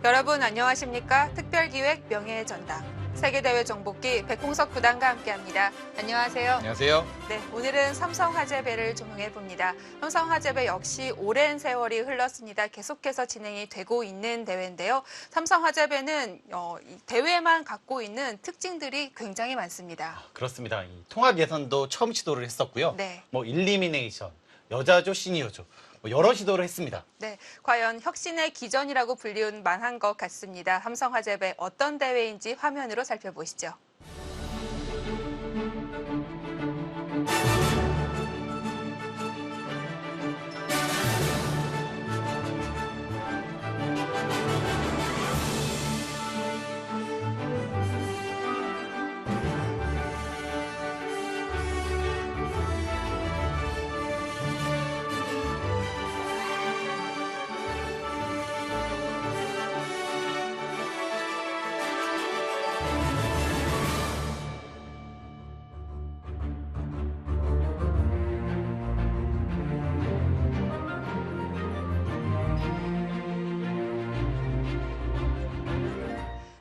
여러분 안녕하십니까? 특별기획 명예의 전당 세계대회 정복기 백홍석 구단과 함께합니다. 안녕하세요. 안녕하세요. 네, 오늘은 삼성화재배를 조명해봅니다. 삼성화재배 역시 오랜 세월이 흘렀습니다. 계속해서 진행이 되고 있는 대회인데요. 삼성화재배는 대회만 갖고 있는 특징들이 굉장히 많습니다. 그렇습니다. 이 통합 예선도 처음 시도를 했었고요. 네. 일리미네이션, 여자조, 시니어조 여러 시도를 했습니다. 네, 과연 혁신의 기전이라고 불리운 만한 것 같습니다. 삼성화재배 어떤 대회인지 화면으로 살펴보시죠.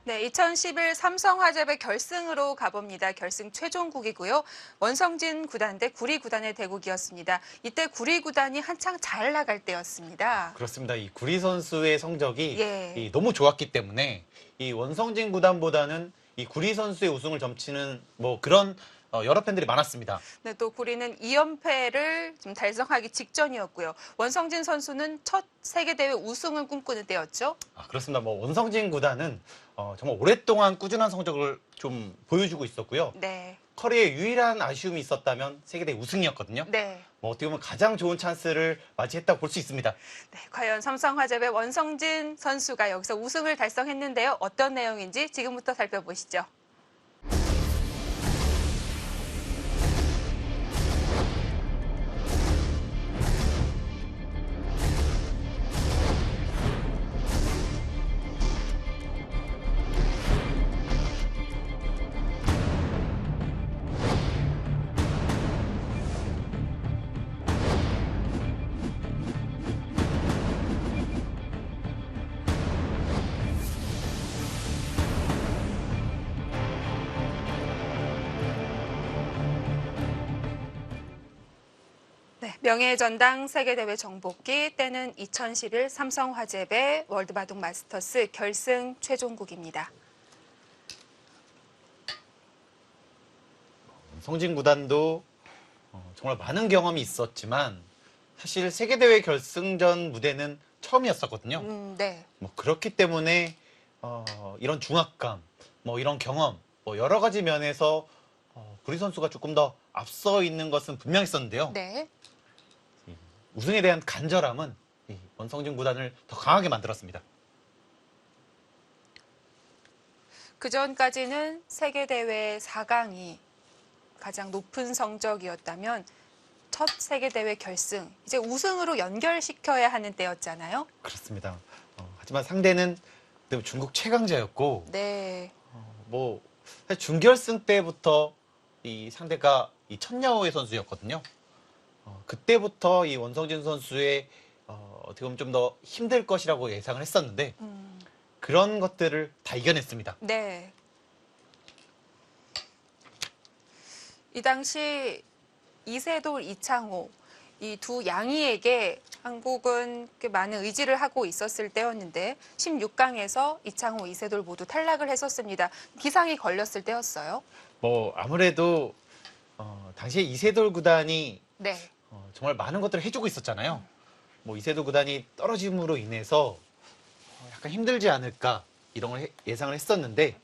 네, 2011 삼성화재배 결승으로 가봅니다. 결승 최종국이고요. 원성진 구단 대 구리 구단의 대국이었습니다. 이때 구리 구단이 한창 잘 나갈 때였습니다. 그렇습니다. 이 구리 선수의 성적이 예. 너무 좋았기 때문에 이 원성진 구단보다는 이 구리 선수의 우승을 점치는 그런 여러 팬들이 많았습니다. 네, 또 구리는 2연패를 좀 달성하기 직전이었고요. 원성진 선수는 첫 세계대회 우승을 꿈꾸는 때였죠. 그렇습니다. 원성진 구단은 정말 오랫동안 꾸준한 성적을 좀 보여주고 있었고요. 네. 커리어에 유일한 아쉬움이 있었다면 세계대회 우승이었거든요. 네. 어떻게 보면 가장 좋은 찬스를 맞이했다고 볼 수 있습니다. 네, 과연 삼성화재배 원성진 선수가 여기서 우승을 달성했는데요. 어떤 내용인지 지금부터 살펴보시죠. 네, 명예의 전당 세계대회 정복기 때는 2011 삼성화재배 월드바둑 마스터스 결승 최종국입니다. 성진 구단도 정말 많은 경험이 있었지만 사실 세계대회 결승전 무대는 처음이었었거든요. 네. 그렇기 때문에 이런 중압감, 이런 경험, 여러 가지 면에서 구리 선수가 조금 더 앞서 있는 것은 분명했었는데요. 네. 우승에 대한 간절함은 이 원성진 구단을 더 강하게 만들었습니다. 그전까지는 세계대회 4강이 가장 높은 성적이었다면 첫 세계대회 결승, 이제 우승으로 연결시켜야 하는 때였잖아요. 그렇습니다. 하지만 상대는 중국 최강자였고 네. 사실 준결승 때부터 이 상대가 이 천야오의 선수였거든요. 그때부터 이 원성진 선수의 어떻게 보면 좀 더 힘들 것이라고 예상을 했었는데 그런 것들을 다 이겨냈습니다. 네. 이 당시 이세돌, 이창호 이 두 양이에게 한국은 꽤 많은 의지를 하고 있었을 때였는데 16강에서 이창호, 이세돌 모두 탈락을 했었습니다. 기상이 걸렸을 때였어요. 아무래도 당시에 이세돌 구단이 네. 정말 많은 것들을 해주고 있었잖아요. 이세돌 구단이 떨어짐으로 인해서 약간 힘들지 않을까 이런 걸 예상을 했었는데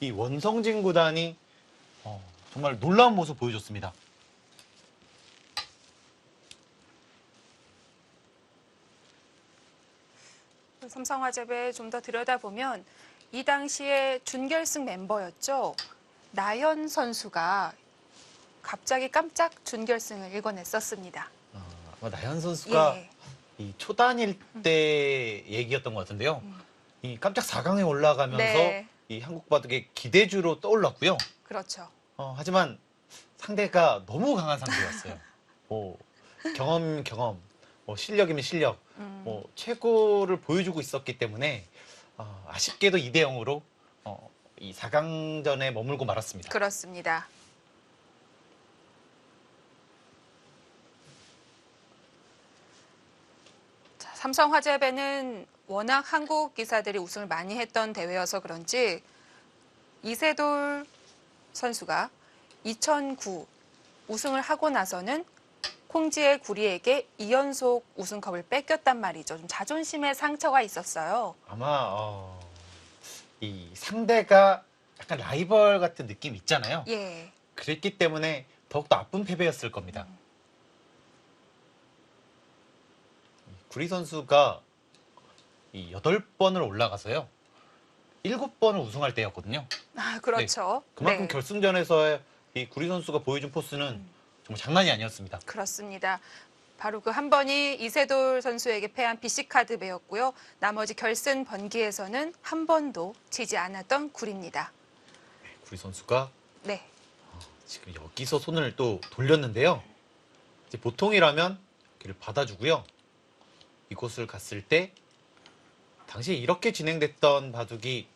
이 원성진 구단이 정말 놀라운 모습 보여줬습니다. 삼성화재배 좀 더 들여다보면 이 당시에 준결승 멤버였죠. 나연 선수가 갑자기 깜짝 준결승을 일궈냈었습니다. 나연 선수가 예. 이 초단일 때 얘기였던 것 같은데요. 이 깜짝 4강에 올라가면서 네. 이 한국 바둑의 기대주로 떠올랐고요. 그렇죠. 하지만 상대가 너무 강한 상대였어요. 경험, 실력이면 실력, 최고를 보여주고 있었기 때문에 아쉽게도 2대 0으로 이 4강전에 머물고 말았습니다. 그렇습니다. 자, 삼성화재배는 워낙 한국 기사들이 우승을 많이 했던 대회여서 그런지 이세돌 선수가 2009 우승을 하고 나서는 콩지의 구리에게 2연속 우승컵을 뺏겼단 말이죠. 좀 자존심에 상처가 있었어요. 아마 이 상대가 약간 라이벌 같은 느낌 있잖아요. 예. 그랬기 때문에 더욱더 아픈 패배였을 겁니다. 구리 선수가 이 8번을 올라가서요. 7번을 우승할 때였거든요. 아, 그렇죠. 그만큼 네. 결승전에서 이 구리 선수가 보여준 포스는 정말 장난이 아니었습니다. 그렇습니다. 바로 그 한 번이 이세돌 선수에게 패한 BC카드 배였고요. 나머지 결승 번기에서는 한 번도 지지 않았던 구리입니다. 구리 선수가 네. 지금 여기서 손을 또 돌렸는데요. 이제 보통이라면 여기를 받아주고요. 이곳을 갔을 때 당시에 이렇게 진행됐던 바둑이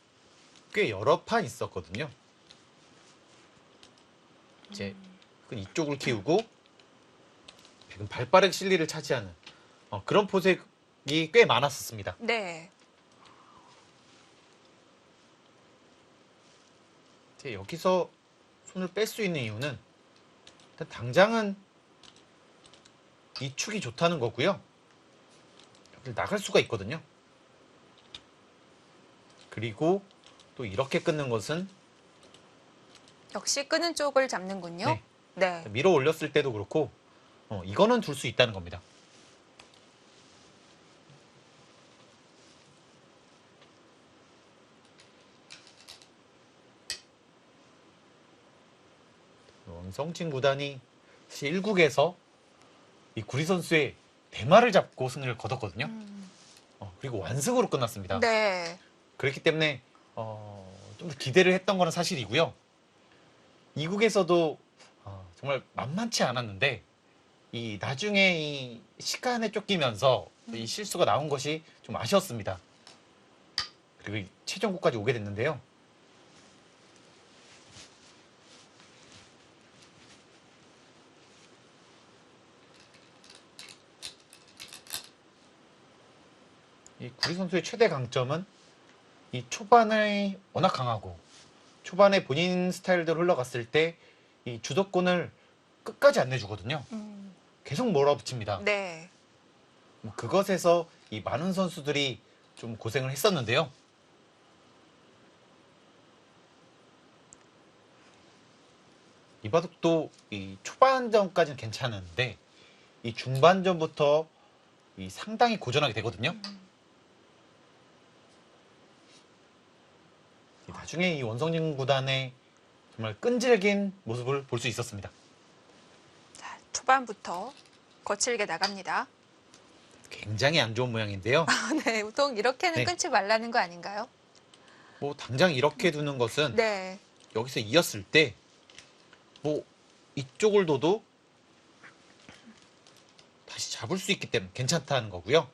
꽤 여러 판 있었거든요. 이제 이쪽을 키우고 백은 발빠르게 실리를 차지하는 그런 포색이 꽤 많았었습니다. 네. 이제 여기서 손을 뺄 수 있는 이유는 일단 당장은 이 축이 좋다는 거고요. 여기를 나갈 수가 있거든요. 그리고 또 이렇게 끊는 것은 역시 끄는 쪽을 잡는군요. 네. 네. 밀어 올렸을 때도 그렇고 이거는 둘 수 있다는 겁니다. 원성진 구단이 사실 1국에서 이 구리 선수의 대마를 잡고 승리를 거뒀거든요. 그리고 완승으로 끝났습니다. 네. 그렇기 때문에 좀 더 기대를 했던 거는 사실이고요. 2국에서도 정말 만만치 않았는데 이 나중에 이 시간에 쫓기면서 이 실수가 나온 것이 좀 아쉬웠습니다. 그리고 이 최종국까지 오게 됐는데요. 이 구리 선수의 최대 강점은 이 초반에 워낙 강하고 초반에 본인 스타일대로 흘러갔을 때 이 주도권을 끝까지 안 내주거든요. 계속 몰아붙입니다. 네. 그것에서 이 많은 선수들이 좀 고생을 했었는데요. 이 바둑도 이 초반전까지는 괜찮은데 이 중반전부터 이 상당히 고전하게 되거든요. 나중에 이 원성진 구단의 정말 끈질긴 모습을 볼 수 있었습니다. 자, 초반부터 거칠게 나갑니다. 굉장히 안 좋은 모양인데요. 네. 보통 이렇게는 네. 끊지 말라는 거 아닌가요? 뭐 당장 이렇게 두는 것은 네. 여기서 이었을 때 뭐 이쪽을 둬도 다시 잡을 수 있기 때문에 괜찮다는 거고요.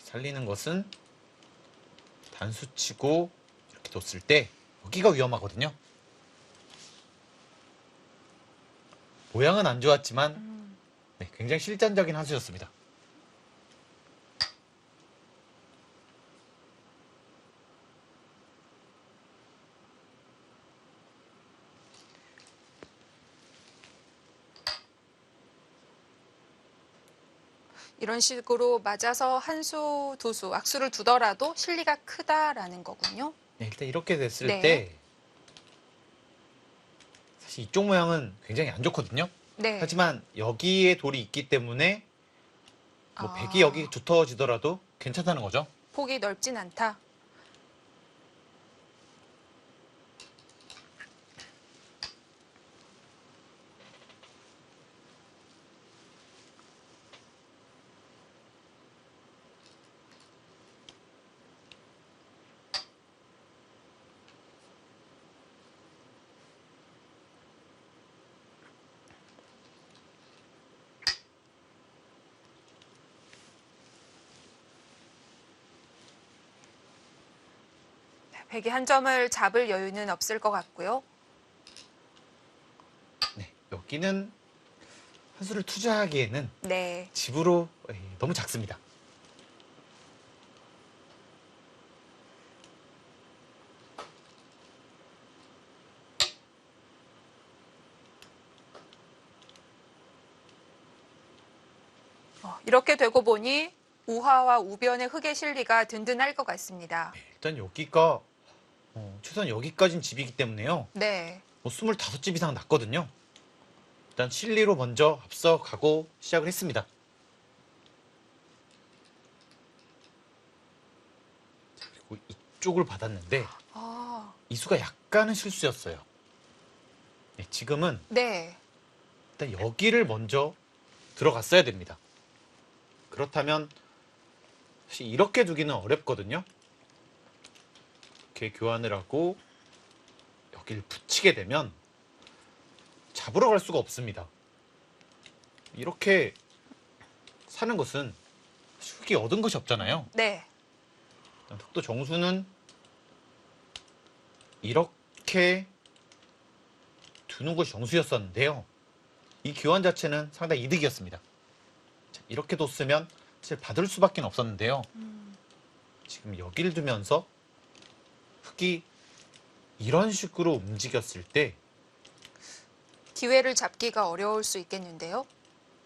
살리는 것은 단수치고 이렇게 뒀을 때 여기가 위험하거든요. 모양은 안 좋았지만 네, 굉장히 실전적인 한 수였습니다. 이런 식으로 맞아서 한 수, 두 수, 악수를 두더라도 실리가 크다라는 거군요. 네, 일단 이렇게 됐을 네. 때 사실 이쪽 모양은 굉장히 안 좋거든요. 네. 하지만 여기에 돌이 있기 때문에 뭐 백이 여기 두터워지더라도 괜찮다는 거죠. 폭이 넓진 않다. 백이 한 점을 잡을 여유는 없을 것 같고요. 네, 여기는 한 수를 투자하기에는 네. 집으로 너무 작습니다. 이렇게 되고 보니 우하와 우변의 흙의 실리가 든든할 것 같습니다. 일단 여기가 최소한 여기까지는 집이기 때문에요. 네. 뭐 25집 이상 났거든요. 일단 실리로 먼저 앞서가고 시작을 했습니다. 자, 그리고 이쪽을 받았는데 아, 이수가 약간은 실수였어요. 네, 지금은 네. 일단 여기를 먼저 들어갔어야 됩니다. 그렇다면 사실 이렇게 두기는 어렵거든요. 이렇게 교환을 하고 여기를 붙이게 되면 잡으러 갈 수가 없습니다. 이렇게 사는 것은 흙이 얻은 것이 없잖아요. 네. 일단 흑도 정수는 이렇게 두는 것이 정수였었는데요. 이 교환 자체는 상당히 이득이었습니다. 자, 이렇게 뒀으면 사실 받을 수밖에 없었는데요. 지금 여기를 두면서 흑이 이런 식으로 움직였을 때 기회를 잡기가 어려울 수 있겠는데요.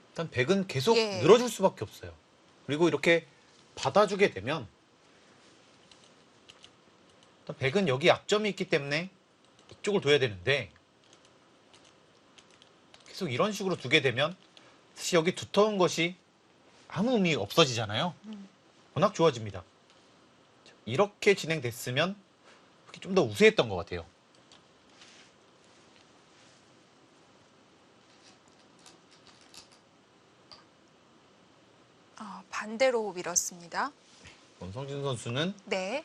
일단 백은 계속 예. 늘어줄 수밖에 없어요. 그리고 이렇게 받아주게 되면 일단 백은 여기 약점이 있기 때문에 이쪽을 둬야 되는데 계속 이런 식으로 두게 되면 사실 여기 두터운 것이 아무 의미 없어지잖아요. 워낙 좋아집니다. 이렇게 진행됐으면 좀 더 우세했던 것 같아요. 반대로 밀었습니다. 원성진 선수는 네.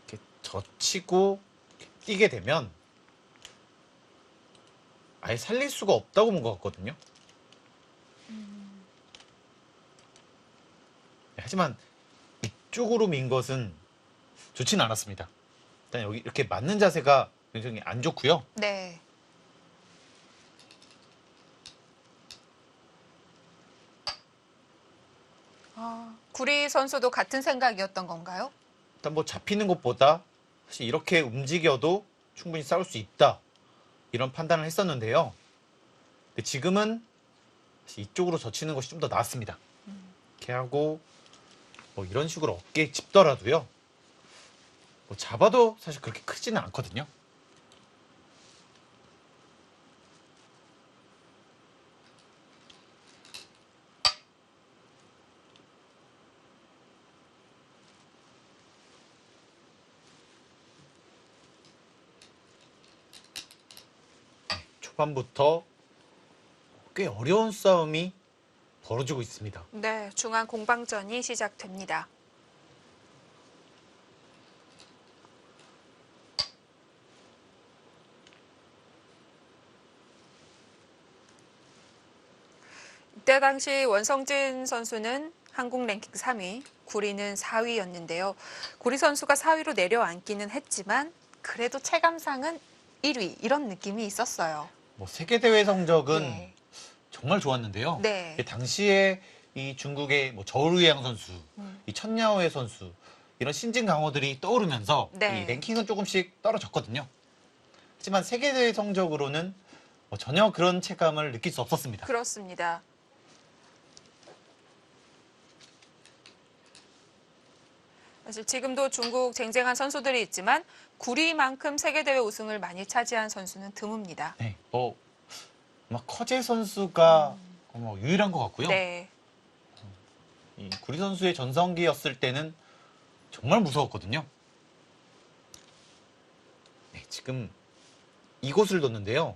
이렇게 젖히고 이렇게 뛰게 되면 아예 살릴 수가 없다고 본 것 같거든요. 하지만 이쪽으로 민 것은 좋지는 않았습니다. 일단 여기 이렇게 맞는 자세가 굉장히 안 좋고요. 네. 구리 선수도 같은 생각이었던 건가요? 일단 뭐 잡히는 것보다 사실 이렇게 움직여도 충분히 싸울 수 있다. 이런 판단을 했었는데요. 근데 지금은 사실 이쪽으로 젖히는 것이 좀 더 나았습니다. 이렇게 하고 뭐 이런 식으로 어깨에 짚더라도요. 뭐 잡아도 사실 그렇게 크지는 않거든요. 초반부터 꽤 어려운 싸움이 벌어지고 있습니다. 네. 중앙 공방전이 시작됩니다. 이때 당시 원성진 선수는 한국 랭킹 3위, 구리는 4위였는데요. 구리 선수가 4위로 내려앉기는 했지만 그래도 체감상은 1위 이런 느낌이 있었어요. 뭐 세계 대회 성적은 예. 정말 좋았는데요. 네. 당시에 이 중국의 뭐 저우루양 선수, 이 천야오의 선수 이런 신진 강호들이 떠오르면서 네. 이 랭킹은 조금씩 떨어졌거든요. 하지만 세계 대회 성적으로는 뭐 전혀 그런 체감을 느낄 수 없었습니다. 그렇습니다. 사실 지금도 중국 쟁쟁한 선수들이 있지만 구리만큼 세계대회 우승을 많이 차지한 선수는 드뭅니다. 네, 아마 커제 선수가 유일한 것 같고요. 네. 이 구리 선수의 전성기였을 때는 정말 무서웠거든요. 네, 지금 이곳을 뒀는데요.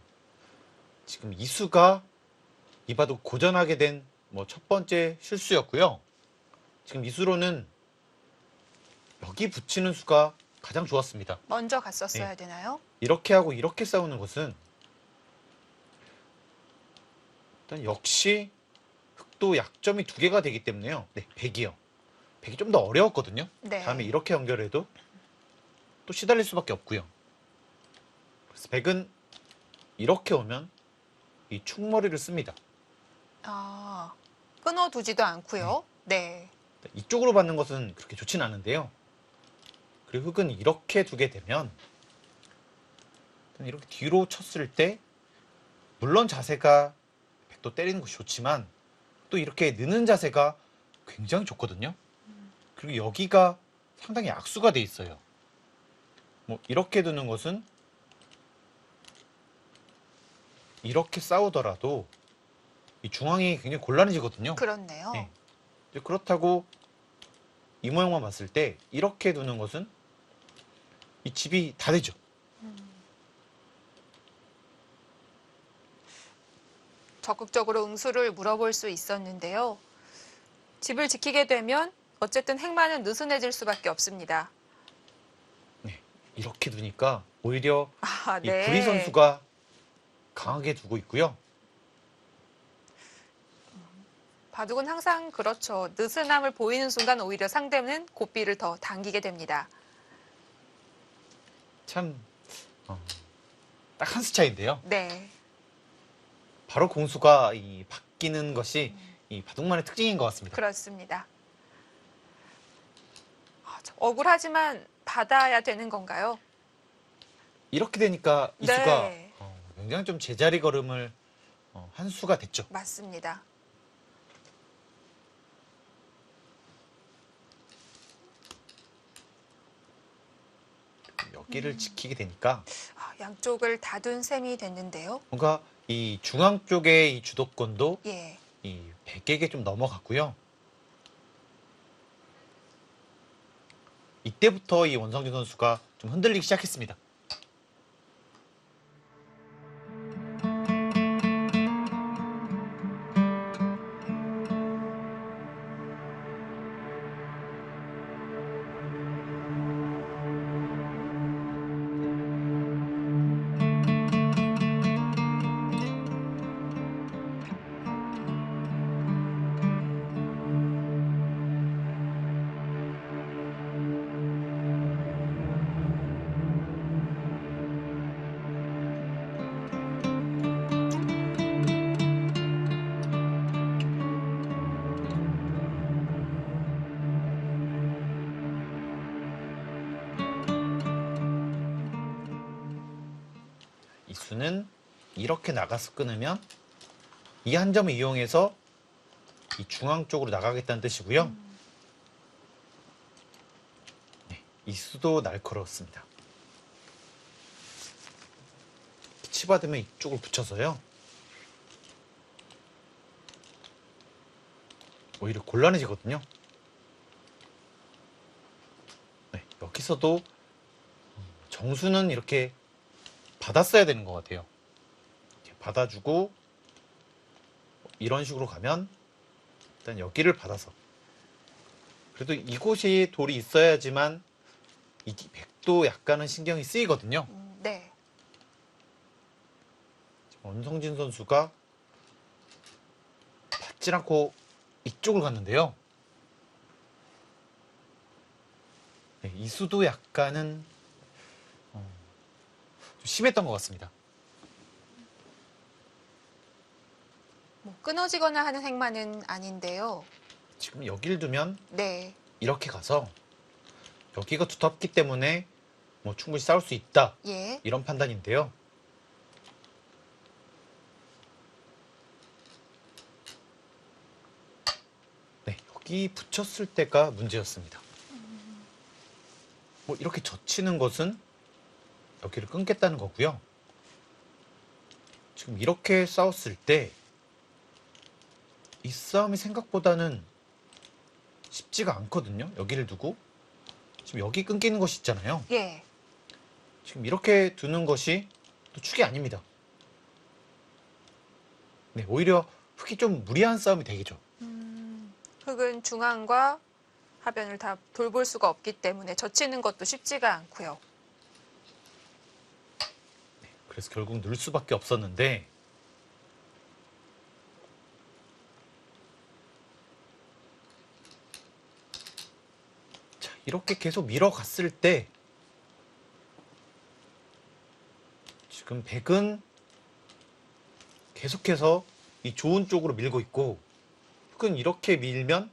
지금 이수가 이바도 고전하게 된 뭐 첫 번째 실수였고요. 지금 이수로는 여기 붙이는 수가 가장 좋았습니다. 먼저 갔었어야 네. 되나요? 이렇게 하고 이렇게 싸우는 것은 일단 역시 흑도 약점이 두 개가 되기 때문에요. 네, 백이요. 백이 좀 더 어려웠거든요. 네. 다음에 이렇게 연결해도 또 시달릴 수밖에 없고요. 그래서 백은 이렇게 오면 이 충머리를 씁니다. 아, 끊어두지도 않고요. 네. 이쪽으로 받는 것은 그렇게 좋진 않은데요. 그리고 흑은 이렇게 두게 되면 이렇게 뒤로 쳤을 때 물론 자세가 백도 때리는 것이 좋지만 또 이렇게 느는 자세가 굉장히 좋거든요. 그리고 여기가 상당히 악수가 돼 있어요. 뭐 이렇게 두는 것은 이렇게 싸우더라도 이 중앙이 굉장히 곤란해지거든요. 그렇네요. 네. 이제 그렇다고 이 모양만 봤을 때 이렇게 두는 것은 이 집이 다 되죠. 적극적으로 응수를 물어볼 수 있었는데요. 집을 지키게 되면 어쨌든 행마는 느슨해질 수밖에 없습니다. 네. 이렇게 두니까 오히려 아, 이 구리 네. 선수가 강하게 두고 있고요. 바둑은 항상 그렇죠. 느슨함을 보이는 순간 오히려 상대는 고삐를 더 당기게 됩니다. 참 딱 한 수 차이인데요. 네. 바로 공수가 이 바뀌는 것이 이 바둑만의 특징인 것 같습니다. 그렇습니다. 참 억울하지만 받아야 되는 건가요? 이렇게 되니까 이 네. 수가 굉장히 좀 제자리 걸음을 한 수가 됐죠. 맞습니다. 여기를 지키게 되니까 양쪽을 다둔 셈이 됐는데요. 뭔가 이 중앙 쪽의 이 주도권도 예. 이 백에게 좀 넘어갔고요. 이때부터 이 원성진 선수가 좀 흔들리기 시작했습니다. 이 수는 이렇게 나가서 끊으면 이 한 점을 이용해서 이 중앙 쪽으로 나가겠다는 뜻이고요. 네, 이 수도 날카로웠습니다. 치받으면 이쪽을 붙여서요. 오히려 곤란해지거든요. 네, 여기서도 정수는 이렇게 받았어야 되는 것 같아요. 이렇게 받아주고 이런 식으로 가면 일단 여기를 받아서 그래도 이곳이 돌이 있어야지만 이 백도 약간은 신경이 쓰이거든요. 네. 원성진 선수가 받질 않고 이쪽을 갔는데요. 네, 이 수도 약간은 좀 심했던 것 같습니다. 뭐 끊어지거나 하는 행마는 아닌데요. 지금 여기를 두면 네. 이렇게 가서 여기가 두텁기 때문에 뭐 충분히 싸울 수 있다. 예. 이런 판단인데요. 네, 여기 붙였을 때가 문제였습니다. 뭐 이렇게 젖히는 것은 여기를 끊겠다는 거고요. 지금 이렇게 싸웠을 때 이 싸움이 생각보다는 쉽지가 않거든요. 여기를 두고 지금 여기 끊기는 것이 있잖아요. 예. 지금 이렇게 두는 것이 또 축이 아닙니다. 네, 오히려 흑이 좀 무리한 싸움이 되겠죠. 흑은 중앙과 하변을 다 돌볼 수가 없기 때문에 젖히는 것도 쉽지가 않고요. 그래서 결국 늘 수밖에 없었는데 자, 이렇게 계속 밀어갔을 때 지금 백은 계속해서 이 좋은 쪽으로 밀고 있고, 흑은 이렇게 밀면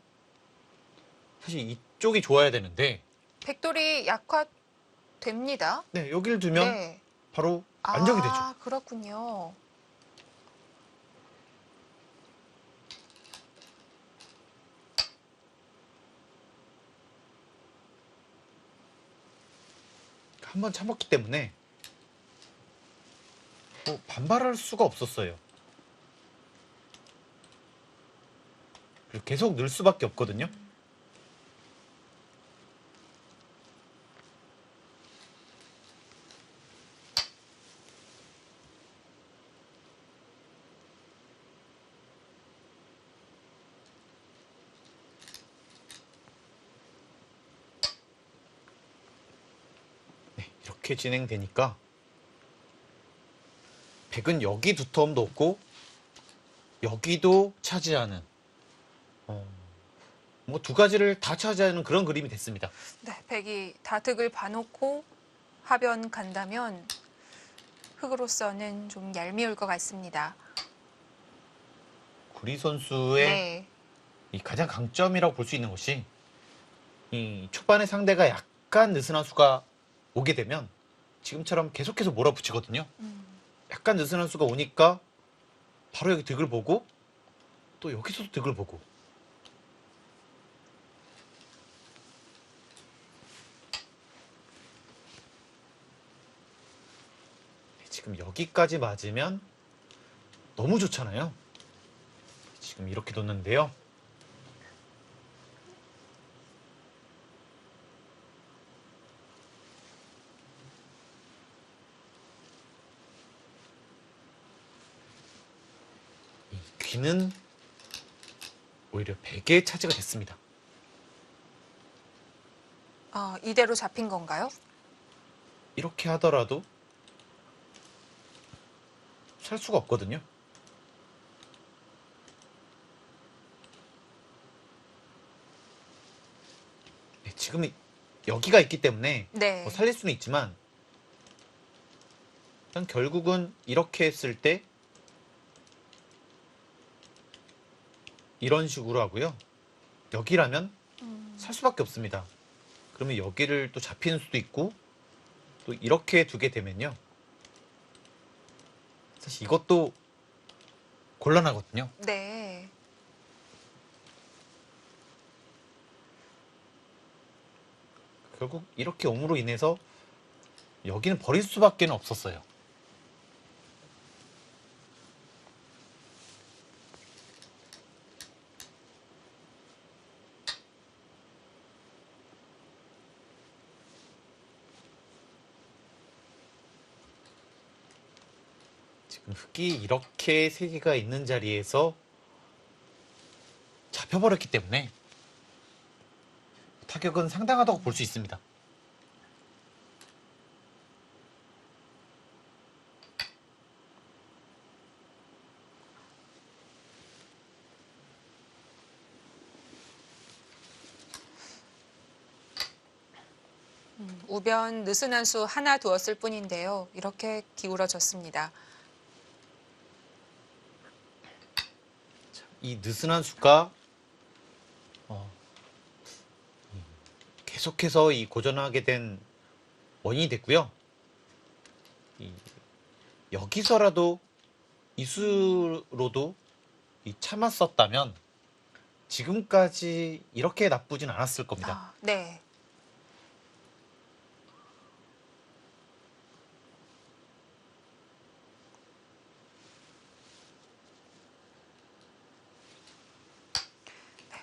사실 이쪽이 좋아야 되는데, 백돌이 약화됩니다. 네, 여기를 두면 네. 바로 안정이 되죠. 아, 그렇군요. 한번 참았기 때문에 뭐 반발할 수가 없었어요. 그리고 계속 늘 수밖에 없거든요. 네, 이렇게 진행되니까 백은 여기 두터움도 없고 여기도 차지하는 뭐 두 가지를 다 차지하는 그런 그림이 됐습니다. 네, 백이 다 득을 봐놓고 하변 간다면 흑으로서는 좀 얄미울 것 같습니다. 구리 선수의 네. 이 가장 강점이라고 볼 수 있는 것이 이 초반에 상대가 약간 느슨한 수가 오게 되면 지금처럼 계속해서 몰아붙이거든요. 약간 느슨한 수가 오니까 바로 여기 득을 보고 또 여기서도 득을 보고 지금 여기까지 맞으면 너무 좋잖아요. 지금 이렇게 뒀는데요. 이 귀는 오히려 베개의 차지가 됐습니다. 아, 이대로 잡힌 건가요? 이렇게 하더라도 살 수가 없거든요. 네, 지금 여기가 있기 때문에 네. 뭐 살릴 수는 있지만 일단 결국은 이렇게 했을 때 이런 식으로 하고요. 여기라면 살 수밖에 없습니다. 그러면 여기를 또 잡히는 수도 있고 또 이렇게 두게 되면요. 사실 이것도 곤란하거든요. 네. 결국 이렇게 옴으로 인해서 여기는 버릴 수밖에 없었어요. 지금 흑이 이렇게 세 개가 있는 자리에서 잡혀버렸기 때문에 타격은 상당하다고 볼 수 있습니다. 우변 느슨한 수 하나 두었을 뿐인데요. 이렇게 기울어졌습니다. 이 느슨한 수가 계속해서 이 고전하게 된 원인이 됐고요. 이 여기서라도 이 수로도 이 참았었다면 지금까지 이렇게 나쁘진 않았을 겁니다. 아, 네.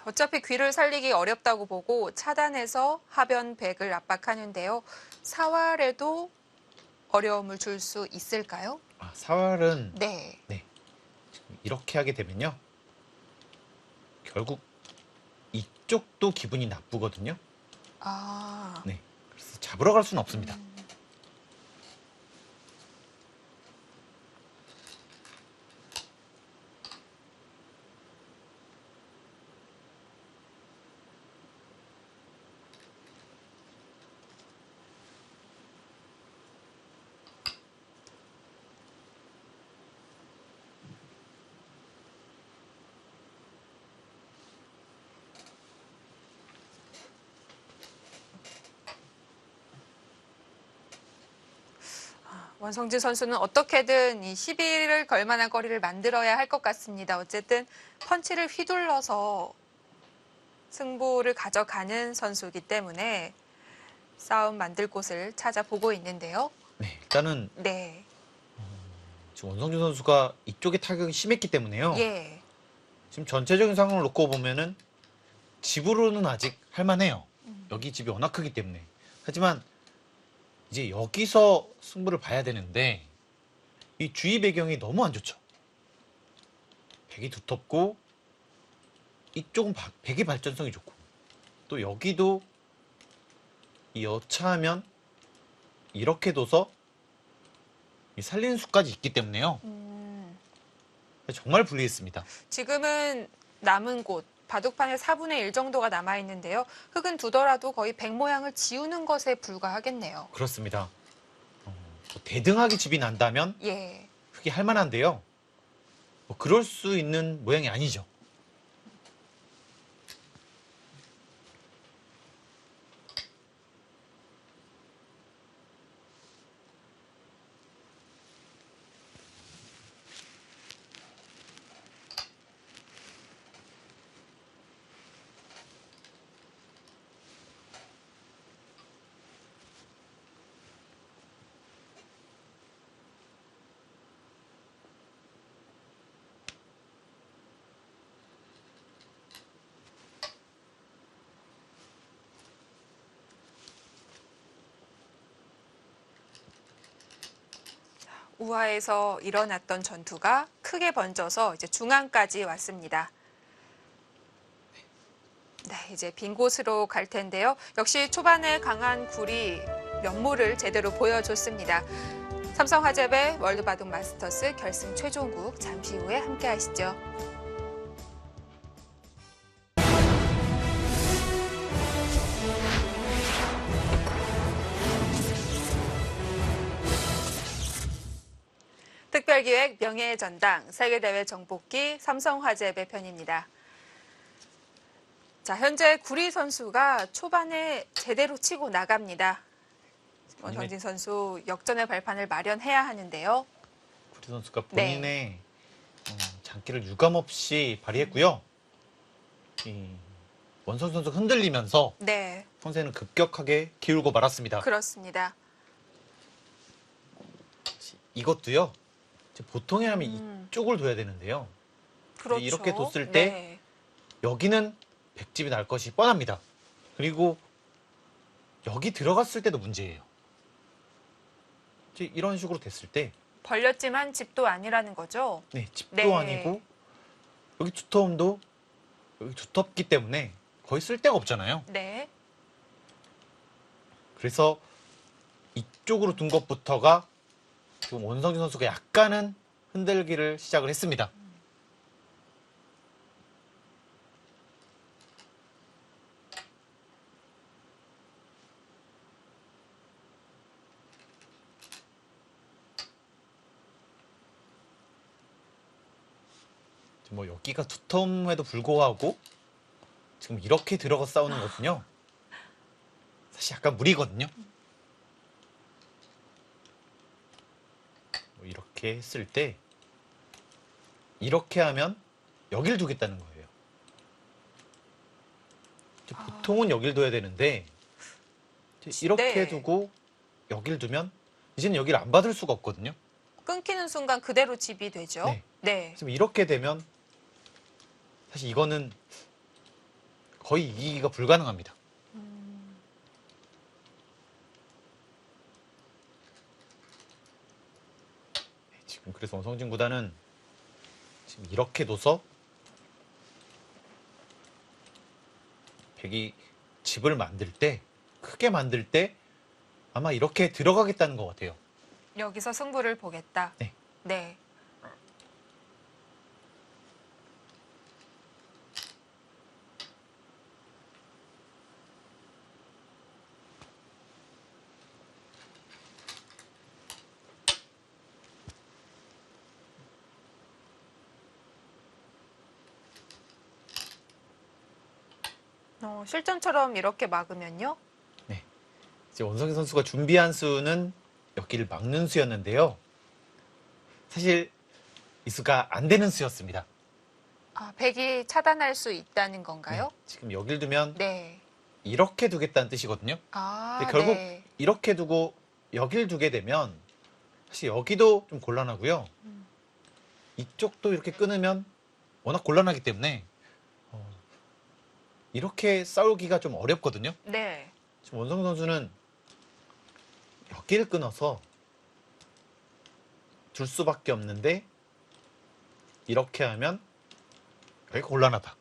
어차피 귀를 살리기 어렵다고 보고 차단해서 하변 백을 압박하는데요. 사활에도 어려움을 줄 수 있을까요? 사활은 네. 이렇게 하게 되면요. 결국 이쪽도 기분이 나쁘거든요. 아, 네. 그래서 잡으러 갈 수는 없습니다. 원성진 선수는 어떻게든 이 시비를 걸 만한 거리를 만들어야 할 것 같습니다. 어쨌든 펀치를 휘둘러서 승부를 가져가는 선수이기 때문에 싸움 만들 곳을 찾아보고 있는데요. 네, 일단은 네. 지금 원성준 선수가 이쪽에 타격이 심했기 때문에요. 예. 지금 전체적인 상황을 놓고 보면은 집으로는 아직 할만해요. 여기 집이 워낙 크기 때문에. 하지만 이제 여기서 승부를 봐야 되는데 이 주위 배경이 너무 안 좋죠. 백이 두텁고 이쪽은 백의 발전성이 좋고 또 여기도 이 여차하면 이렇게 둬서 이 살리는 수까지 있기 때문에요. 정말 불리했습니다. 지금은 남은 곳 바둑판의 4분의 1 정도가 남아 있는데요. 흙은 두더라도 거의 백 모양을 지우는 것에 불과하겠네요. 그렇습니다. 뭐 대등하게 집이 난다면 예. 흙이 할만한데요. 뭐 그럴 수 있는 모양이 아니죠. 우하에서 일어났던 전투가 크게 번져서 이제 중앙까지 왔습니다. 네, 이제 빈 곳으로 갈 텐데요. 역시 초반에 강한 굴이 면모를 제대로 보여줬습니다. 삼성화재배 월드바둑 마스터스 결승 최종국 잠시 후에 함께 하시죠. 특별기획 명예의 전당 세계대회 정복기 삼성화재배 편입니다. 자, 현재 구리 선수가 초반에 제대로 치고 나갑니다. 원성진 선수 역전의 발판을 마련해야 하는데요. 구리 선수가 본인의 장기를 유감없이 발휘했고요. 이 원성 선수가 흔들리면서 네, 선세는 급격하게 기울고 말았습니다. 그렇습니다. 이것도요. 보통이라면 이쪽을 둬야 되는데요. 그렇죠. 이렇게 뒀을 때 네. 여기는 백집이 날 것이 뻔합니다. 그리고 여기 들어갔을 때도 문제예요. 이제 이런 식으로 됐을 때 벌렸지만 집도 아니라는 거죠. 네, 집도 네. 아니고 여기 두터움도 여기 두텁기 때문에 거의 쓸 데가 없잖아요. 네. 그래서 이쪽으로 둔 것부터가 지금 원성진 선수가 약간은 흔들기를 시작을 했습니다. 뭐 여기가 두텀에도 불구하고 지금 이렇게 들어가 싸우는 것은요. 사실 약간 무리거든요. 뭐 이렇게 했을 때 이렇게 하면 여길 두겠다는 거예요. 이제 보통은 여길 둬야 되는데 이제 이렇게 네. 두고 여길 두면 이제는 여기를 안 받을 수가 없거든요. 끊기는 순간 그대로 집이 되죠. 네. 네. 지금 이렇게 되면 사실 이거는 거의 이기기가 불가능합니다. 네, 지금 그래서 원성진 구단은 지금 이렇게 둬서 백이 집을 만들 때 크게 만들 때 아마 이렇게 들어가겠다는 것 같아요. 여기서 승부를 보겠다. 네. 네. 실전처럼 이렇게 막으면요. 네. 이제 원성진 선수가 준비한 수는 여기를 막는 수였는데요. 사실 이 수가 안 되는 수였습니다. 아, 백이 차단할 수 있다는 건가요? 지금 여길 두면 네. 이렇게 두겠다는 뜻이거든요. 아, 근데 결국 네. 이렇게 두고 여길 두게 되면 사실 여기도 좀 곤란하고요. 이쪽도 이렇게 끊으면 워낙 곤란하기 때문에 이렇게 싸우기가 좀 어렵거든요. 네. 지금 원성 선수는 여기를 끊어서 둘 수밖에 없는데 이렇게 하면 여기 곤란하다.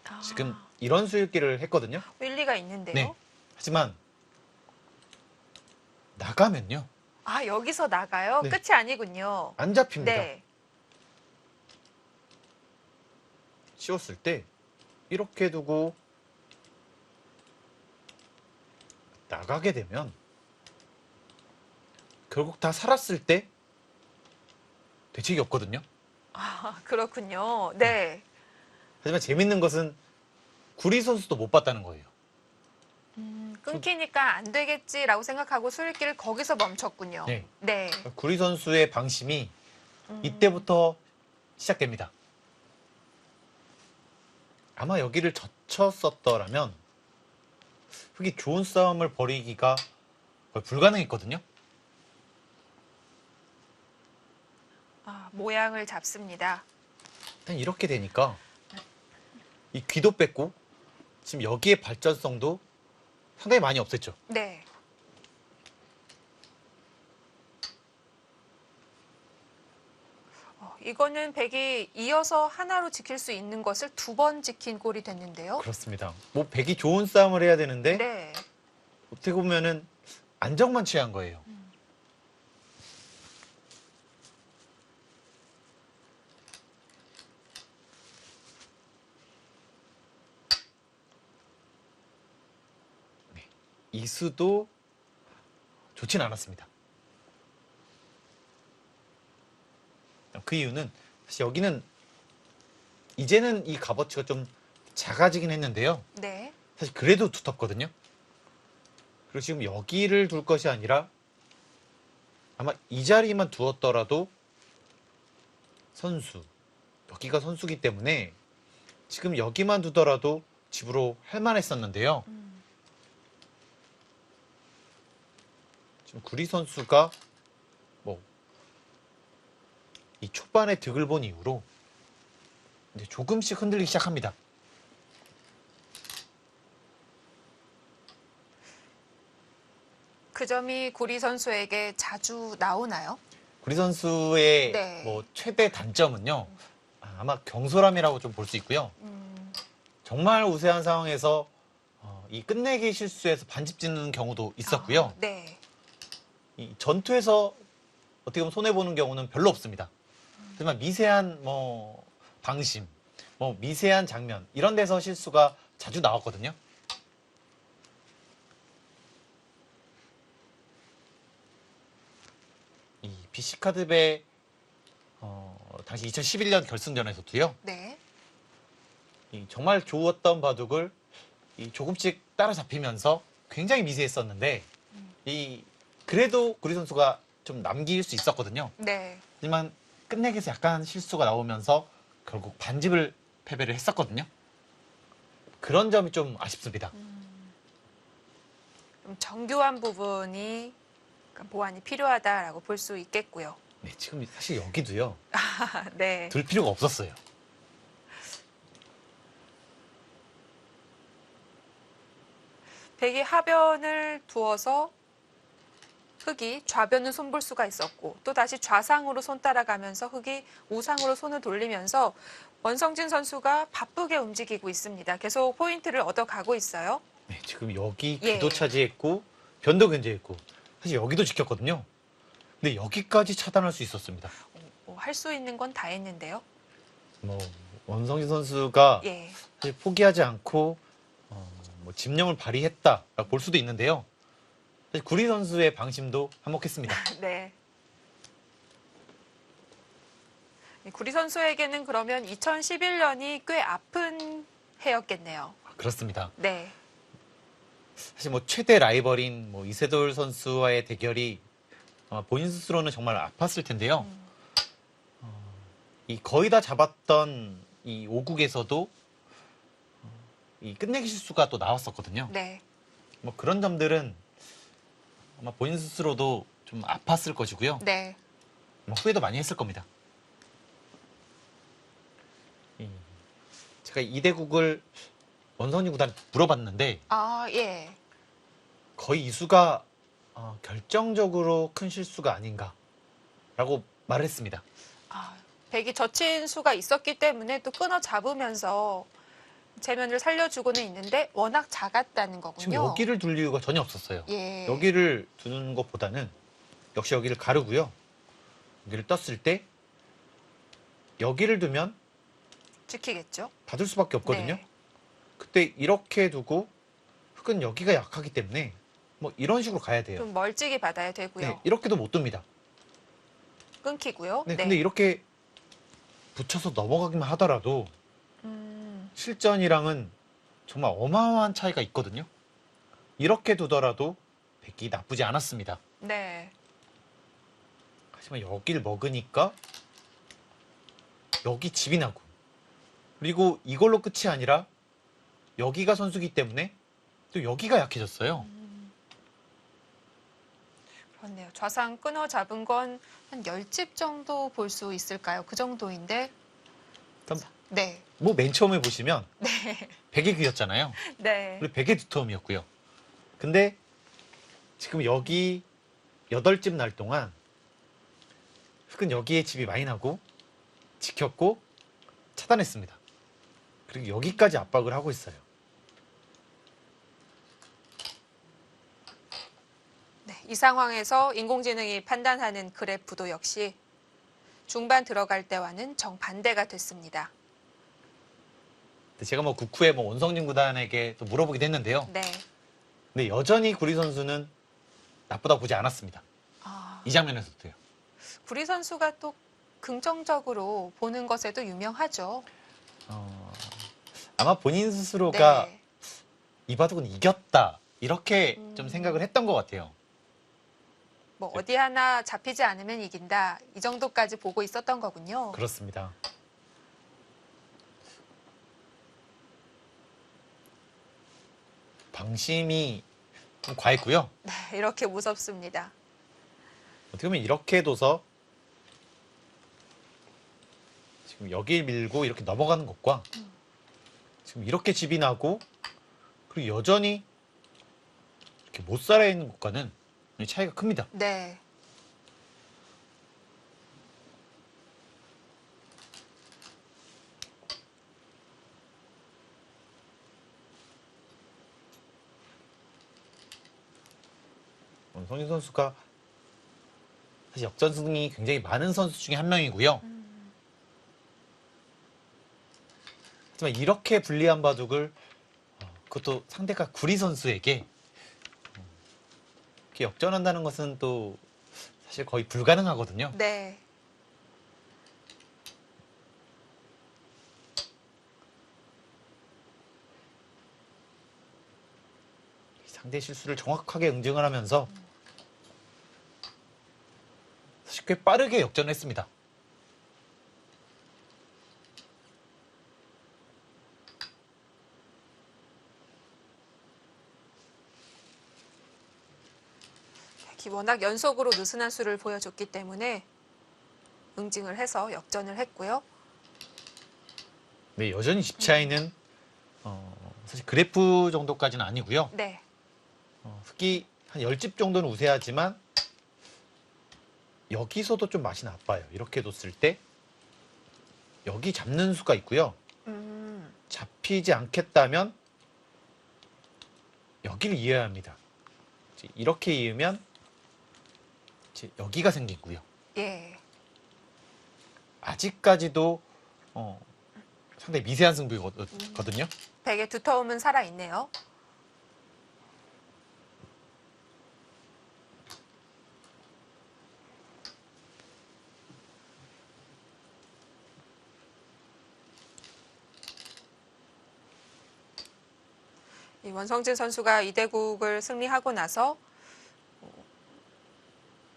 아, 지금 이런 수읽기를 했거든요. 일리가 있는데요. 네. 하지만 나가면요. 아, 여기서 나가요? 네. 끝이 아니군요. 안 잡힙니다. 네. 씌웠을 때 이렇게 두고 나가게 되면 결국 다 살았을 때 대책이 없거든요. 아, 그렇군요. 네. 하지만 재밌는 것은 구리 선수도 못 봤다는 거예요. 끊기니까 안 되겠지라고 생각하고 수일기를 거기서 멈췄군요. 네. 네. 구리 선수의 방심이 이때부터 시작됩니다. 아마 여기를 젖혔었더라면 흙이 좋은 싸움을 벌이기가 거의 불가능했거든요. 아, 모양을 잡습니다. 일단 이렇게 되니까 이 귀도 뺐고 지금 여기에 발전성도 상당히 많이 없앴죠. 네. 이거는 백이 이어서 하나로 지킬 수 있는 것을 두 번 지킨 꼴이 됐는데요. 그렇습니다. 뭐 백이 좋은 싸움을 해야 되는데 네. 어떻게 보면은 안정만 취한 거예요. 네. 이 수도 좋진 않았습니다. 그 이유는 사실 여기는 이제는 이 값어치가 좀 작아지긴 했는데요. 네. 사실 그래도 두텁거든요. 그리고 지금 여기를 둘 것이 아니라 아마 이 자리만 두었더라도 선수, 여기가 선수기 때문에 지금 여기만 두더라도 집으로 할 만했었는데요. 지금 구리 선수가 뭐 이 초반에 득을 본 이후로 이제 조금씩 흔들리기 시작합니다. 그 점이 구리 선수에게 자주 나오나요? 구리 선수의 네. 뭐 최대 단점은요. 아마 경솔함이라고 좀 볼 수 있고요. 정말 우세한 상황에서 이 끝내기 실수에서 반집 짓는 경우도 있었고요. 아, 네. 이 전투에서 어떻게 보면 손해 보는 경우는 별로 없습니다. 하지만 미세한 뭐 방심, 뭐 미세한 장면 이런 데서 실수가 자주 나왔거든요. 이 BC 카드배 당시 2011년 결승전에서도요. 네. 이 정말 좋았던 바둑을 이 조금씩 따라잡히면서 굉장히 미세했었는데 이 그래도 구리 선수가 좀 남길 수 있었거든요. 네. 하지만 끝내기에서 약간 실수가 나오면서 결국 반집을 패배를 했었거든요. 그런 점이 좀 아쉽습니다. 좀 정교한 부분이 보완이 필요하다라고 볼 수 있겠고요. 네, 지금 사실 여기도요. 아, 네. 들 필요가 없었어요. 백이 하변을 두어서 흑이 좌변을 손볼 수가 있었고 또 다시 좌상으로 손 따라가면서 흑이 우상으로 손을 돌리면서 원성진 선수가 바쁘게 움직이고 있습니다. 계속 포인트를 얻어가고 있어요. 네, 지금 여기 예. 귀도 차지했고 변도 견제했고 사실 여기도 지켰거든요. 근데 여기까지 차단할 수 있었습니다. 할 수 있는 건 다 했는데요. 뭐 원성진 선수가 예. 사실 포기하지 않고 뭐 집념을 발휘했다라고 볼 수도 있는데요. 사실 구리 선수의 방심도 한몫했습니다. 네. 구리 선수에게는 그러면 2011년이 꽤 아픈 해였겠네요. 그렇습니다. 네. 사실 뭐 최대 라이벌인 뭐 이세돌 선수와의 대결이 아마 본인 스스로는 정말 아팠을 텐데요. 이 거의 다 잡았던 이 5국에서도 이 끝내기 실수가 또 나왔었거든요. 네. 뭐 그런 점들은 아마 본인 스스로도 좀 아팠을 것이고요. 네. 아마 후회도 많이 했을 겁니다. 제가 이대국을 원성진 구단에 물어봤는데 아, 예. 거의 이 수가 결정적으로 큰 실수가 아닌가라고 말을 했습니다. 아, 백이 젖힌 수가 있었기 때문에 또 끊어 잡으면서 재면을 살려주고는 있는데 워낙 작았다는 거군요. 지금 여기를 둘 이유가 전혀 없었어요. 예. 여기를 두는 것보다는 역시 여기를 가르고요. 여기를 떴을 때 여기를 두면 지키겠죠. 받을 수밖에 없거든요. 네. 그때 이렇게 두고 흙은 여기가 약하기 때문에 뭐 이런 식으로 가야 돼요. 좀 멀찍이 받아야 되고요. 네, 이렇게도 못 둡니다. 끊기고요. 네, 근데 이렇게 붙여서 넘어가기만 하더라도 실전이랑은 정말 어마어마한 차이가 있거든요. 이렇게 두더라도 백이 나쁘지 않았습니다. 네. 하지만 여기를 먹으니까 여기 집이 나고 그리고 이걸로 끝이 아니라 여기가 선수기 때문에 또 여기가 약해졌어요. 그렇네요. 좌상 끊어 잡은 건 한 10집 정도 볼 수 있을까요? 그 정도인데. 그럼 네. 뭐 맨 처음에 보시면 백의 귀였잖아요. 네. 그리고 백의 두터움이었고요. 근데 지금 여기 8집 날 동안 흙은 여기에 집이 많이 나고 지켰고 차단했습니다. 그리고 여기까지 압박을 하고 있어요. 네. 이 상황에서 인공지능이 판단하는 그래프도 역시 중반 들어갈 때와는 정반대가 됐습니다. 제가 뭐 국후에 뭐 원성진 구단에게 또 물어보기도 했는데요. 네. 근데 여전히 구리 선수는 나쁘다고 보지 않았습니다. 아, 이 장면에서도요. 구리 선수가 또 긍정적으로 보는 것에도 유명하죠. 아마 본인 스스로가 네. 이 바둑은 이겼다 이렇게 좀 생각을 했던 것 같아요. 뭐 어디 하나 잡히지 않으면 이긴다. 이 정도까지 보고 있었던 거군요. 그렇습니다. 방심이 좀 과했고요. 네, 이렇게 무섭습니다. 어떻게 보면 이렇게 둬서 지금 여길 밀고 이렇게 넘어가는 것과 지금 이렇게 집이 나고 그리고 여전히 이렇게 못 살아 있는 것과는 차이가 큽니다. 네. 원성진 선수가 사실 역전승이 굉장히 많은 선수 중에 한 명이고요. 하지만 이렇게 불리한 바둑을 그것도 상대가 구리 선수에게 이렇게 역전한다는 것은 또 사실 거의 불가능하거든요. 네. 상대 실수를 정확하게 응징을 하면서 사실 꽤 빠르게 역전을 했습니다. 워낙 연속으로 느슨한 수를 보여줬기 때문에 응징을 해서 역전을 했고요. 네, 여전히 집 차이는 사실 그래프 정도까지는 아니고요. 네. 흑이 한 10집 정도는 우세하지만 여기서도 좀 맛이 나빠요. 이렇게 뒀을 때 여기 잡는 수가 있고요. 잡히지 않겠다면 여기를 이어야 합니다. 이렇게 이으면 이제 여기가 생기고요. 예. 아직까지도 상당히 미세한 승부거든요. 백의 두터움은 살아있네요. 이 원성진 선수가 이대국을 승리하고 나서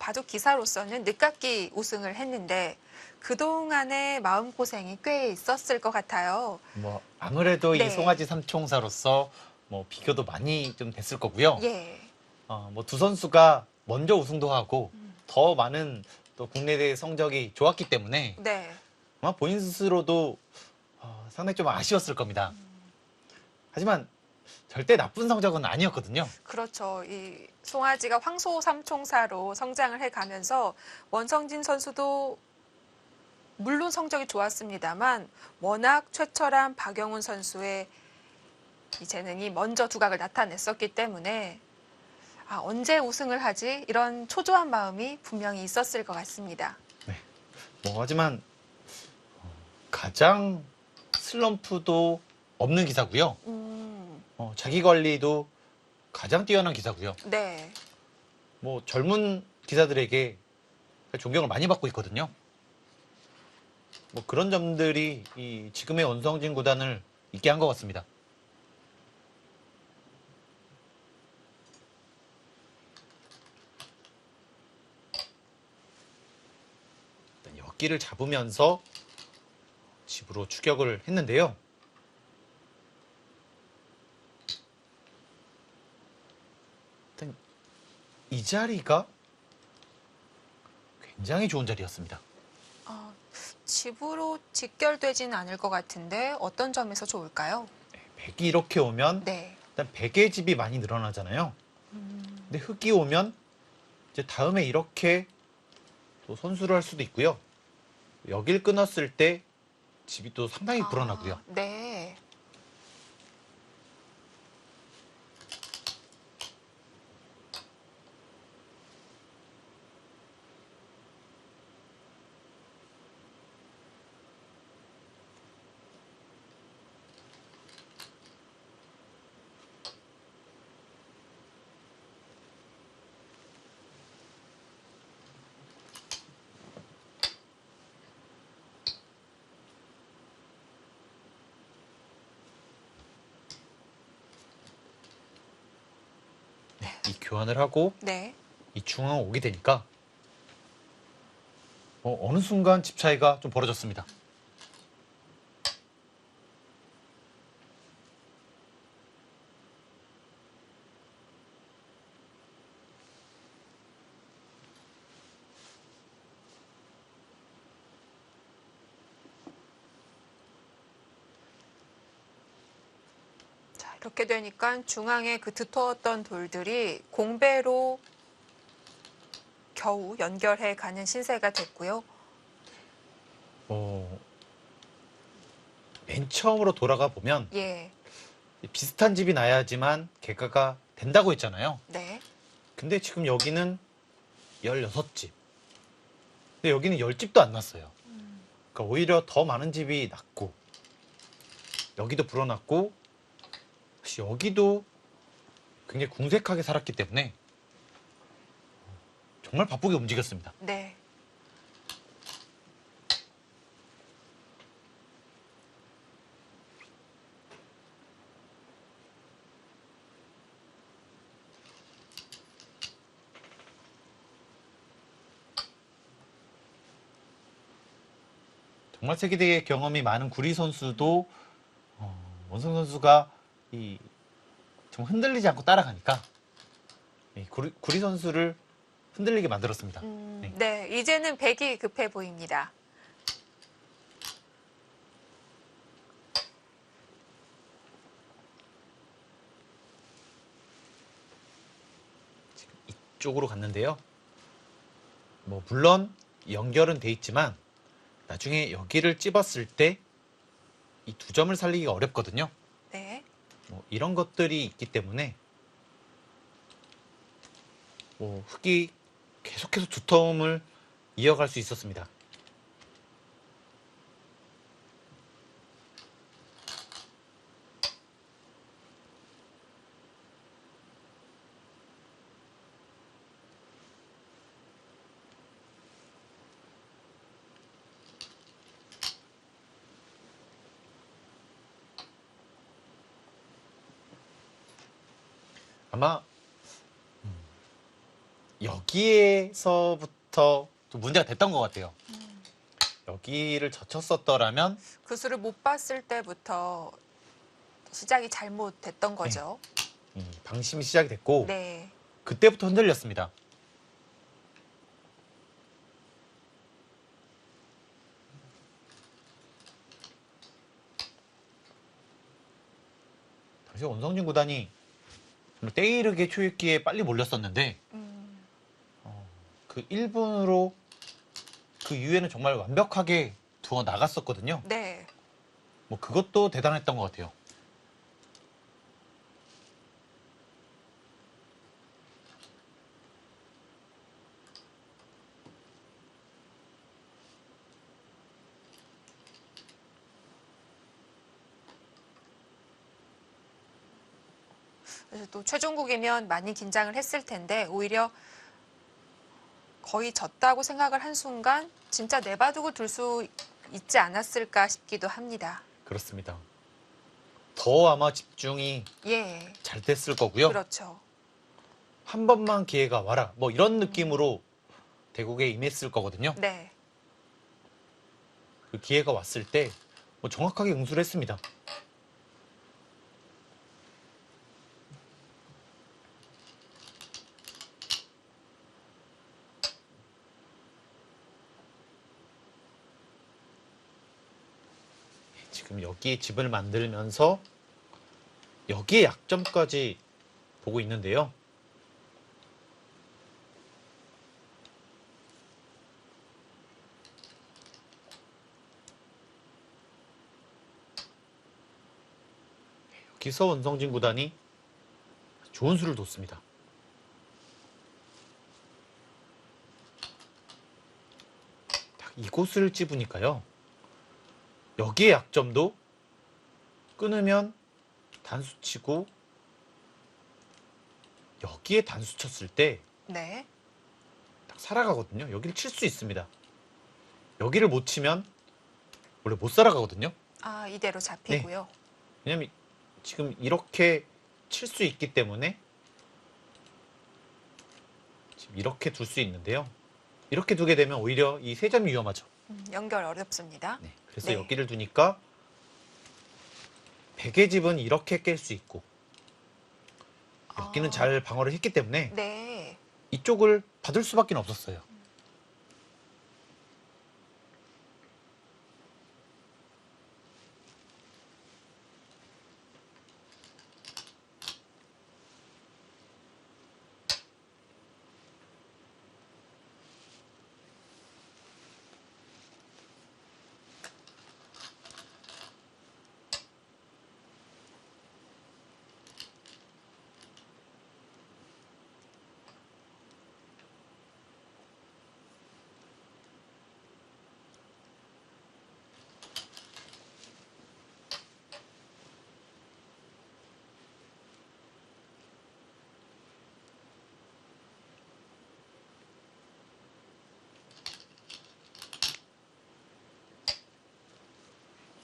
바둑 기사로서는 늦깎이 우승을 했는데 그동안의 마음고생이 꽤 있었을 것 같아요. 뭐 아무래도 이 네. 송아지 삼총사로서 뭐 비교도 많이 좀 됐을 거고요. 예. 뭐 두 선수가 먼저 우승도 하고 더 많은 또 국내 대회 성적이 좋았기 때문에 네. 아마 본인 스스로도 상당히 좀 아쉬웠을 겁니다. 하지만 절대 나쁜 성적은 아니었거든요. 그렇죠. 이 송아지가 황소 삼총사로 성장을 해가면서 원성진 선수도 물론 성적이 좋았습니다만 워낙 최철한 박영훈 선수의 이 재능이 먼저 두각을 나타냈었기 때문에 언제 우승을 하지? 이런 초조한 마음이 분명히 있었을 것 같습니다. 하지만 가장 슬럼프도 없는 기사고요. 자기 관리도 가장 뛰어난 기사고요. 네. 뭐 젊은 기사들에게 존경을 많이 받고 있거든요. 뭐 그런 점들이 이 지금의 원성진 구단을 있게 한 것 같습니다. 일단 역기를 잡으면서 집으로 추격을 했는데요. 일단 이 자리가 굉장히 좋은 자리였습니다. 집으로 직결되지는 않을 것 같은데 어떤 점에서 좋을까요? 백이 이렇게 오면 네. 일단 백의 집이 많이 늘어나잖아요. 근데 흑이 오면 이제 다음에 이렇게 또 선수를 할 수도 있고요. 여길 끊었을 때 집이 또 상당히 불어나고요. 네. 이 교환을 하고 네. 이 중앙 오게 되니까 어느 순간 집 차이가 좀 벌어졌습니다. 자, 이렇게 되니까 중앙에 그 두터웠던 돌들이 공배로 겨우 연결해 가는 신세가 됐고요. 맨 처음으로 돌아가 보면 예. 비슷한 집이 나야지만 개가가 된다고 했잖아요. 네. 근데 지금 여기는 16집. 근데 여기는 10집도 안 났어요. 그러니까 오히려 더 많은 집이 났고 여기도 불어났고 여기도 굉장히 궁색하게 살았기 때문에 정말 바쁘게 움직였습니다. 네. 정말 세계대회 경험이 많은 구리 선수도 원성 선수가 좀 흔들리지 않고 따라가니까 이 구리 선수를 흔들리게 만들었습니다. 네. 네. 이제는 백이 급해 보입니다. 이쪽으로 갔는데요. 뭐 물론 연결은 돼 있지만 나중에 여기를 찝었을 때 이 두 점을 살리기가 어렵거든요. 네. 뭐 이런 것들이 있기 때문에 뭐 흑이 계속해서 두터움을 이어갈 수 있었습니다. 아마 여기에서부터 좀 문제가 됐던 것 같아요. 여기를 젖혔었더라면 그 수를 못 봤을 때부터 시작이 잘못됐던 네. 거죠. 방심이 시작이 됐고 네. 그때부터 흔들렸습니다. 당시 원성진 구단이 정말 때이르게 초읽기에 빨리 몰렸었는데 그 1분으로 그 이후에는 정말 완벽하게 두어 나갔었거든요. 네. 뭐 그것도 대단했던 것 같아요. 그래서 또 최종국이면 많이 긴장을 했을 텐데 오히려 거의 졌다고 생각을 한 순간 진짜 내봐두고 둘 수 있지 않았을까 싶기도 합니다. 그렇습니다. 더 아마 집중이 예. 잘 됐을 거고요. 그렇죠. 한 번만 기회가 와라. 뭐 이런 느낌으로 대국에 임했을 거거든요. 네. 그 기회가 왔을 때 뭐 정확하게 응수를 했습니다. 지금 여기에 집을 만들면서 여기에 약점까지 보고 있는데요. 여기서 원성진 구단이 좋은 수를 뒀습니다. 딱 이곳을 찝으니까요. 여기에 약점도 끊으면 단수 치고 여기에 단수 쳤을 때 네. 딱 살아가거든요. 여기를 칠 수 있습니다. 여기를 못 치면 원래 못 살아가거든요. 아, 이대로 잡히고요. 왜냐면 지금 이렇게 칠 수 있기 때문에 지금 이렇게 둘 수 있는데요. 이렇게 두게 되면 오히려 이 세 점이 위험하죠. 연결 어렵습니다. 네, 그래서 네. 여기를 두니까 백의 집은 이렇게 깰 수 있고 여기는 잘 방어를 했기 때문에 네. 이쪽을 받을 수밖에 없었어요.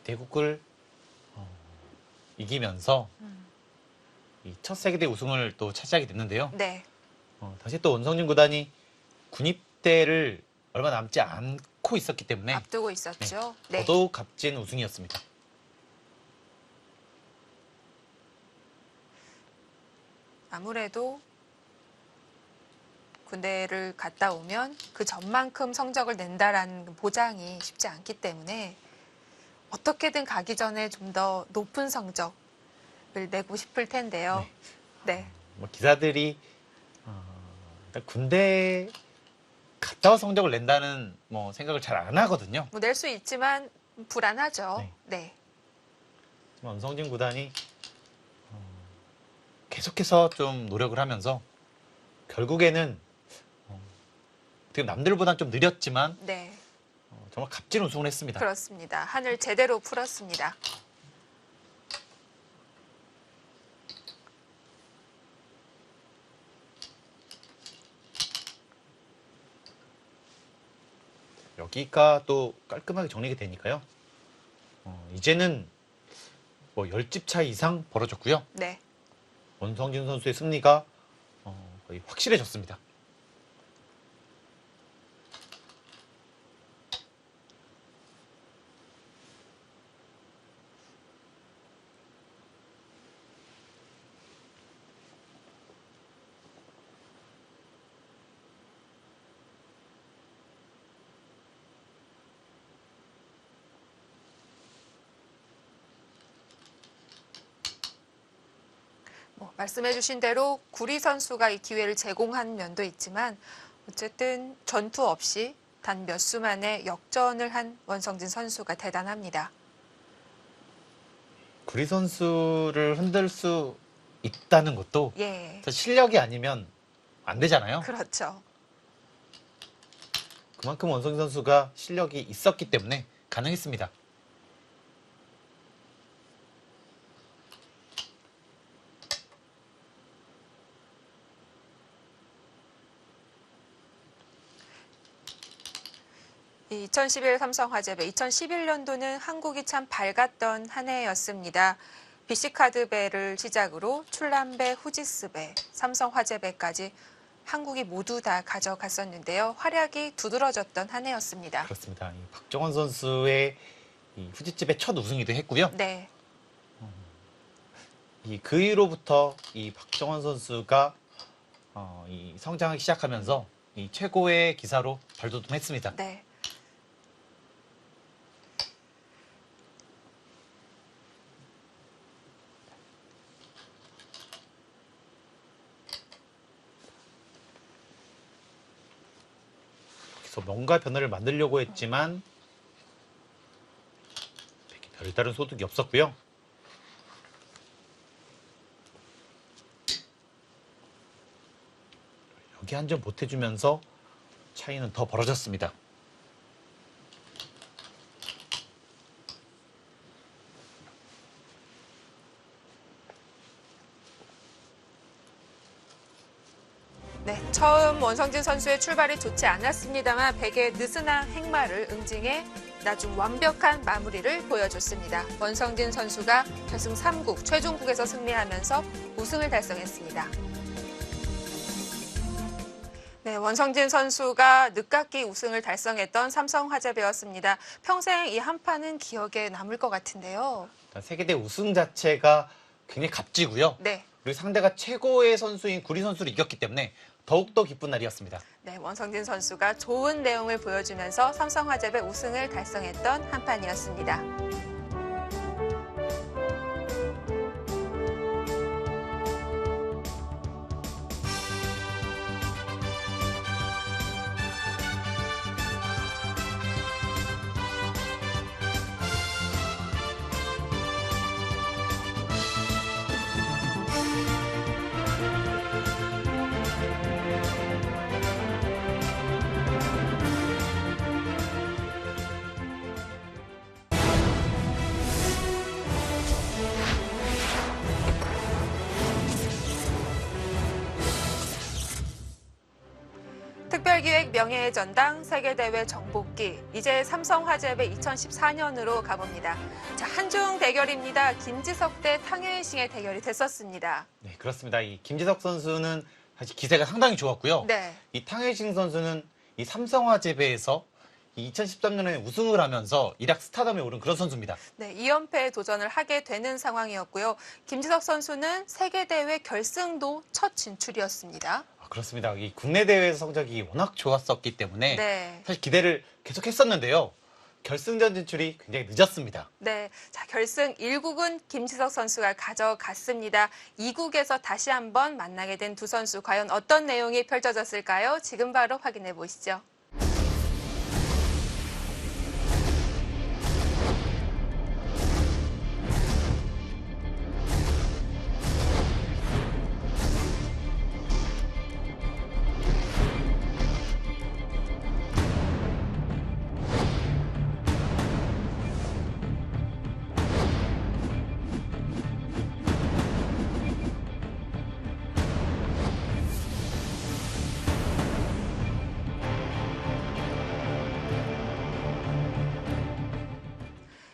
대국을 이기면서 이 첫 세계대 우승을 또 차지하게 됐는데요. 네. 다시 또 원성진 구단이 군입대를 얼마 남지 않고 있었기 때문에 앞두고 있었죠. 네. 더더욱 값진 우승이었습니다. 아무래도 군대를 갔다 오면 그 전만큼 성적을 낸다라는 보장이 쉽지 않기 때문에 어떻게든 가기 전에 좀 더 높은 성적을 내고 싶을 텐데요. 네. 뭐 기사들이 일단 군대 갔다 와 성적을 낸다는 뭐 생각을 잘 안 하거든요. 뭐 낼 수 있지만 불안하죠. 네. 네. 원성진 구단이 계속해서 좀 노력을 하면서 결국에는 지금 남들보다는 좀 느렸지만 네. 정말 값진 우승을 했습니다. 그렇습니다. 한을 제대로 풀었습니다. 여기가 또 깔끔하게 정리가 되니까요. 이제는 뭐 10집 차 이상 벌어졌고요. 네. 원성진 선수의 승리가 거의 확실해졌습니다. 말씀해주신 대로 구리 선수가 이 기회를 제공한 면도 있지만 어쨌든 전투 없이 단 몇 수 만에 역전을 한 원성진 선수가 대단합니다. 구리 선수를 흔들 수 있다는 것도 예, 실력이 아니면 안 되잖아요. 그렇죠. 그만큼 원성진 선수가 실력이 있었기 때문에 가능했습니다. 이 2011 삼성화재배, 2011년도는 한국이 참 밝았던 한 해였습니다. BC카드배를 시작으로 출란배, 후지스배, 삼성화재배까지 한국이 모두 다 가져갔었는데요. 활약이 두드러졌던 한 해였습니다. 그렇습니다. 이 박정원 선수의 이 후지집의 첫 우승이기도 했고요. 네, 그 이후로부터 이 박정원 선수가 이 성장하기 시작하면서 이 최고의 기사로 발돋움했습니다. 네. 그래서 뭔가 변화를 만들려고 했지만 별다른 소득이 없었고요. 여기 한 점 보태주면서 차이는 더 벌어졌습니다. 네, 처음 원성진 선수의 출발이 좋지 않았습니다만 백의 느슨한 행마를 응징해 나중 완벽한 마무리를 보여줬습니다. 원성진 선수가 결승 3국 최종국에서 승리하면서 우승을 달성했습니다. 네, 원성진 선수가 늦깎이 우승을 달성했던 삼성화재배였습니다. 평생 이 한 판은 기억에 남을 것 같은데요. 세계대 우승 자체가 굉장히 값지고요. 네. 그리고 상대가 최고의 선수인 구리 선수를 이겼기 때문에 더욱더 기쁜 날이었습니다. 네, 원성진 선수가 좋은 내용을 보여주면서 삼성화재배 우승을 달성했던 한 판이었습니다. 특별기획 명예의 전당 세계대회 정복기. 이제 삼성화재배 2014년으로 가봅니다. 자, 한중 대결입니다. 김지석 대 탕효인싱의 대결이 됐었습니다. 네, 그렇습니다. 이 김지석 선수는 사실 기세가 상당히 좋았고요. 네. 이 탕혜싱 선수는 이 삼성화재배에서 2013년에 우승을 하면서 일약 스타덤에 오른 그런 선수입니다. 네, 2연패에 도전을 하게 되는 상황이었고요. 김지석 선수는 세계대회 결승도 첫 진출이었습니다. 그렇습니다. 이 국내 대회 성적이 워낙 좋았었기 때문에 네. 사실 기대를 계속 했었는데요. 결승전 진출이 굉장히 늦었습니다. 네, 자, 결승 1국은 김지석 선수가 가져갔습니다. 2국에서 다시 한번 만나게 된 두 선수 과연 어떤 내용이 펼쳐졌을까요? 지금 바로 확인해 보시죠.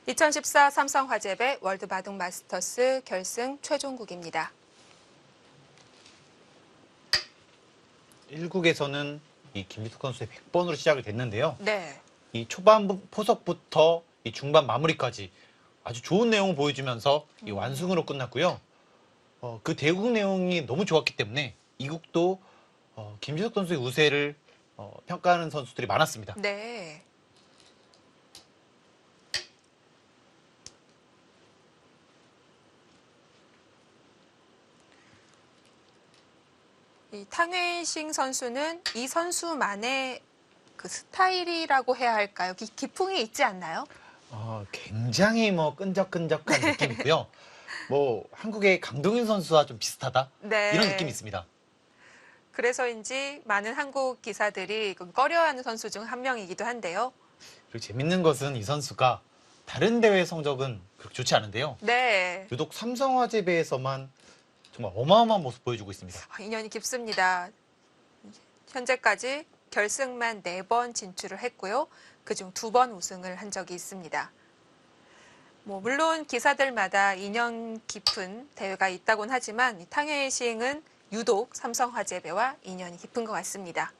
(2014) 삼성화재배 월드바둑 마스터스 결승 최종국입니다. 1국에서는 이 김지석 선수의 100번으로 시작을 됐는데요. 네. 이 초반 포석부터 이 중반 마무리까지 아주 좋은 내용을 보여주면서 이 완승으로 끝났고요. 그 대국 내용이 너무 좋았기 때문에 이 국도 김지석 선수의 우세를 평가하는 선수들이 많았습니다. 네. 이 탕웨이싱 선수는 이 선수만의 그 스타일이라고 해야 할까요? 기풍이 있지 않나요? 굉장히 뭐 끈적끈적한 느낌이고요. 뭐 한국의 강동윤 선수와 좀 비슷하다 네. 이런 느낌이 있습니다. 그래서인지 많은 한국 기사들이 꺼려하는 선수 중 한 명이기도 한데요. 그리고 재밌는 것은 이 선수가 다른 대회 성적은 그렇게 좋지 않은데요. 네. 유독 삼성화재배에서만 정말 어마어마한 모습 보여주고 있습니다. 인연이 깊습니다. 현재까지 결승만 4번 진출을 했고요. 그중 2번 우승을 한 적이 있습니다. 뭐 물론 기사들마다 인연 깊은 대회가 있다곤 하지만 이 탕웨이싱은 유독 삼성화재배와 인연이 깊은 것 같습니다.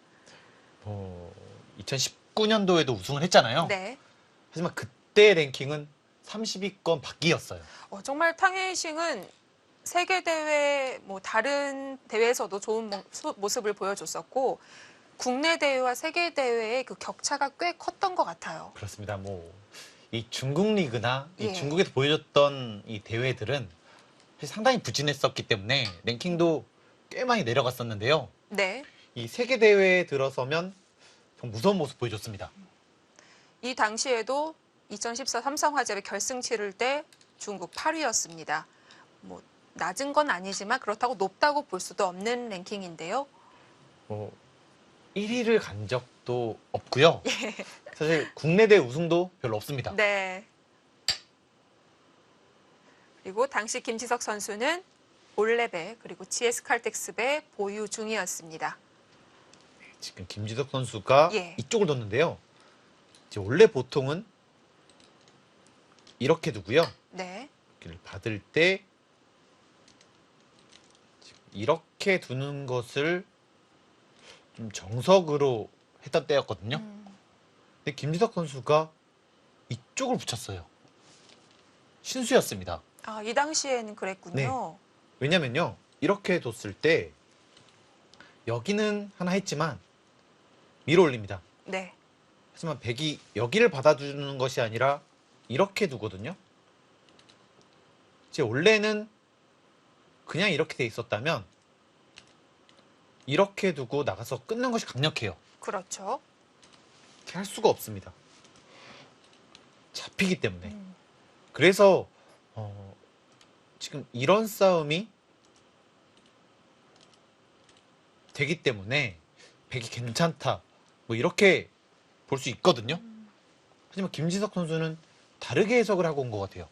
2019년도에도 우승을 했잖아요. 네. 하지만 그때 랭킹은 30위권 밖이었어요. 정말 탕웨이싱은 세계 대회 뭐 다른 대회에서도 좋은 모습을 보여줬었고 국내 대회와 세계 대회의 그 격차가 꽤 컸던 것 같아요. 그렇습니다. 이 중국 리그나 이 예. 중국에서 보여줬던 이 대회들은 사실 상당히 부진했었기 때문에 랭킹도 꽤 많이 내려갔었는데요. 네. 이 세계 대회에 들어서면 좀 무서운 모습 보여줬습니다. 이 당시에도 2014 삼성화재배 결승 치를 때 중국 8위였습니다. 뭐 낮은 건 아니지만 그렇다고 높다고 볼 수도 없는 랭킹인데요. 1위를 간 적도 없고요. 사실 국내 대회 우승도 별로 없습니다. 네. 그리고 당시 김지석 선수는 올레배 그리고 GS 칼텍스배 보유 중이었습니다. 지금 김지석 선수가 예. 이쪽을 뒀는데요. 이제 원래 보통은 이렇게 두고요. 네. 여기를 받을 때 이렇게 두는 것을 좀 정석으로 했던 때였거든요. 근데 김지석 선수가 이쪽을 붙였어요. 신수였습니다. 이 당시에는 그랬군요. 왜냐면요. 이렇게 뒀을 때 여기는 하나 했지만 밀어 올립니다. 네. 하지만 백이 여기를 받아주는 것이 아니라 이렇게 두거든요. 제 원래는 그냥 이렇게 돼 있었다면 이렇게 두고 나가서 끊는 것이 강력해요. 그렇죠. 이렇게 할 수가 없습니다. 잡히기 때문에. 그래서 지금 이런 싸움이 되기 때문에 백이 괜찮다. 뭐 이렇게 볼 수 있거든요. 하지만 김지석 선수는 다르게 해석을 하고 온 것 같아요.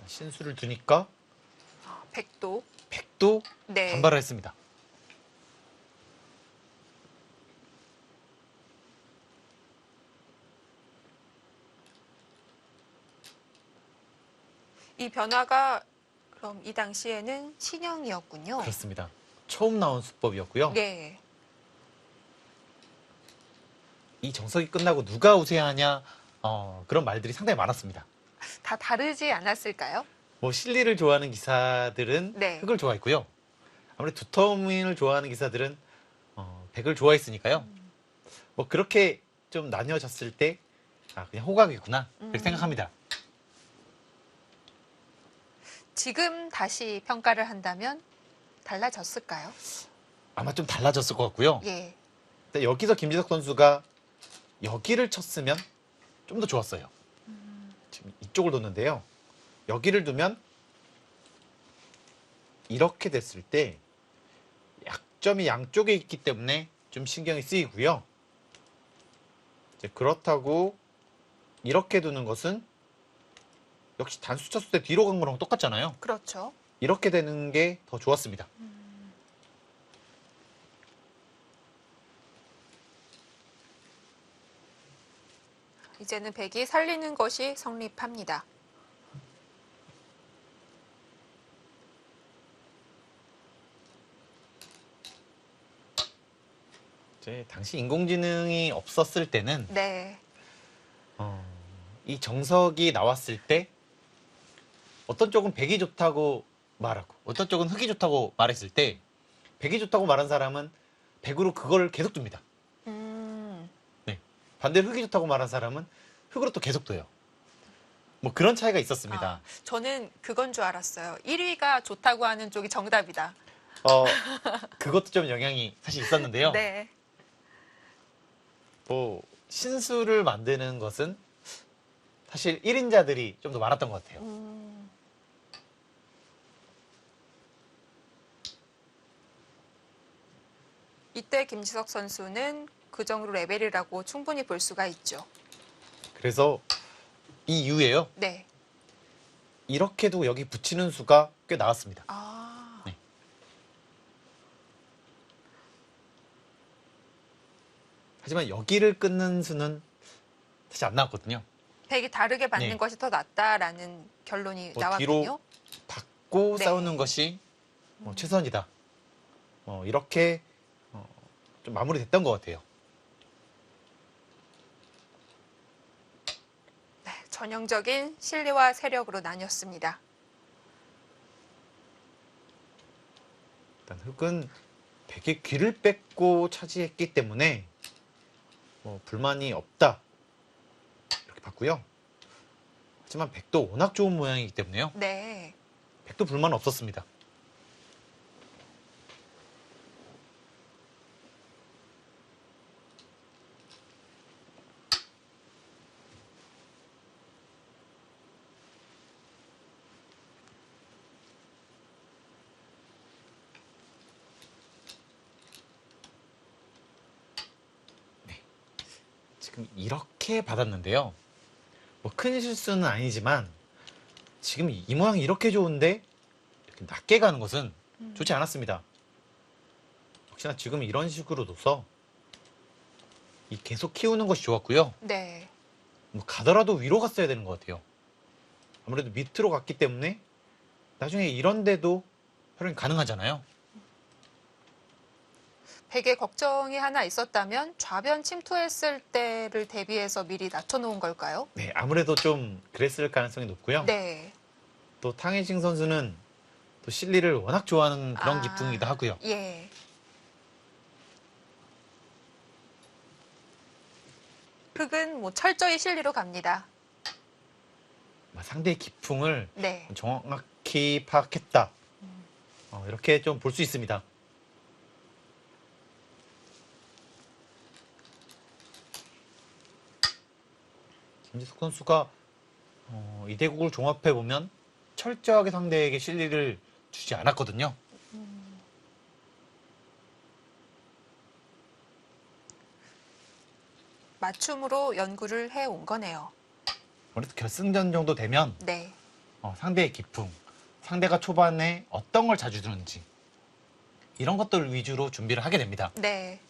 신수를 두니까 백도. 백도 네. 반발을 했습니다. 이 변화가 그럼 이 당시에는 신형이었군요. 그렇습니다. 처음 나온 수법이었고요. 네. 이 정석이 끝나고 누가 우세하냐 그런 말들이 상당히 많았습니다. 다 다르지 않았을까요? 뭐 실리를 좋아하는 기사들은 네. 흑을 좋아했고요. 아무래도 두터움을 좋아하는 기사들은 백을 좋아했으니까요. 뭐 그렇게 좀 나뉘어졌을 때 그냥 호각이구나 이렇게 생각합니다. 지금 다시 평가를 한다면 달라졌을까요? 아마 좀 달라졌을 것 같고요. 예. 근데 여기서 김지석 선수가 여기를 쳤으면 좀 더 좋았어요. 지금 이쪽을 뒀는데요. 여기를 두면 이렇게 됐을 때 약점이 양쪽에 있기 때문에 좀 신경이 쓰이고요. 이제 그렇다고 이렇게 두는 것은 역시 단수 쳤을 때 뒤로 간 거랑 똑같잖아요. 그렇죠. 이렇게 되는 게 더 좋았습니다. 이제는 백이 살리는 것이 성립합니다. 이제 당시 인공지능이 없었을 때는 네. 이 정석이 나왔을 때 어떤 쪽은 백이 좋다고 말하고 어떤 쪽은 흑이 좋다고 말했을 때 백이 좋다고 말한 사람은 백으로 그걸 계속 둡니다. 네. 반대로 흑이 좋다고 말한 사람은 흑으로 또 계속 둬요. 뭐 그런 차이가 있었습니다. 저는 그건 줄 알았어요. 1위가 좋다고 하는 쪽이 정답이다. 어, 그것도 좀 영향이 사실 있었는데요. 네. 뭐 신수를 만드는 것은 사실 1인자들이 좀 더 많았던 것 같아요. 이때 김지석 선수는 그 정도 레벨이라고 충분히 볼 수가 있죠. 그래서 이 이후에요. 네. 이렇게도 여기 붙이는 수가 꽤 나왔습니다. 아, 네. 하지만 여기를 끊는 수는 사실 안 나왔거든요. 백이 다르게 받는 네. 것이 더 낫다라는 결론이 뭐 뒤로 나왔군요. 받고 네. 싸우는 것이 최선이다. 이렇게 좀 마무리됐던 것 같아요. 네, 전형적인 실리와 세력으로 나뉘었습니다. 일단 흑은 백의 귀를 뺏고 차지했기 때문에 뭐 불만이 없다 이렇게 봤고요. 하지만 백도 워낙 좋은 모양이기 때문에요. 네. 백도 불만 없었습니다. 지금 이렇게 받았는데요. 뭐 큰 실수는 아니지만 지금 이 모양이 이렇게 좋은데 이렇게 낮게 가는 것은 좋지 않았습니다. 혹시나 지금 이런 식으로 둬서 이 계속 키우는 것이 좋았고요. 네. 뭐 가더라도 위로 갔어야 되는 것 같아요. 아무래도 밑으로 갔기 때문에 나중에 이런데도 활용이 가능하잖아요. 백의 걱정이 하나 있었다면 좌변 침투했을 때를 대비해서 미리 낮춰놓은 걸까요? 네, 아무래도 좀 그랬을 가능성이 높고요. 네. 또 탕혜징 선수는 또 실리를 워낙 좋아하는 그런 아, 기풍이기도 하고요. 예. 흑은 뭐 철저히 실리로 갑니다. 상대의 기풍을 네. 정확히 파악했다. 이렇게 좀 볼 수 있습니다. 김지숙 선수가 이 대국을 종합해 보면 철저하게 상대에게 실리를 주지 않았거든요. 맞춤으로 연구를 해온 거네요. 아무래도 결승전 정도 되면 네. 상대의 기풍, 상대가 초반에 어떤 걸 자주 주는지 이런 것들 위주로 준비를 하게 됩니다. 네.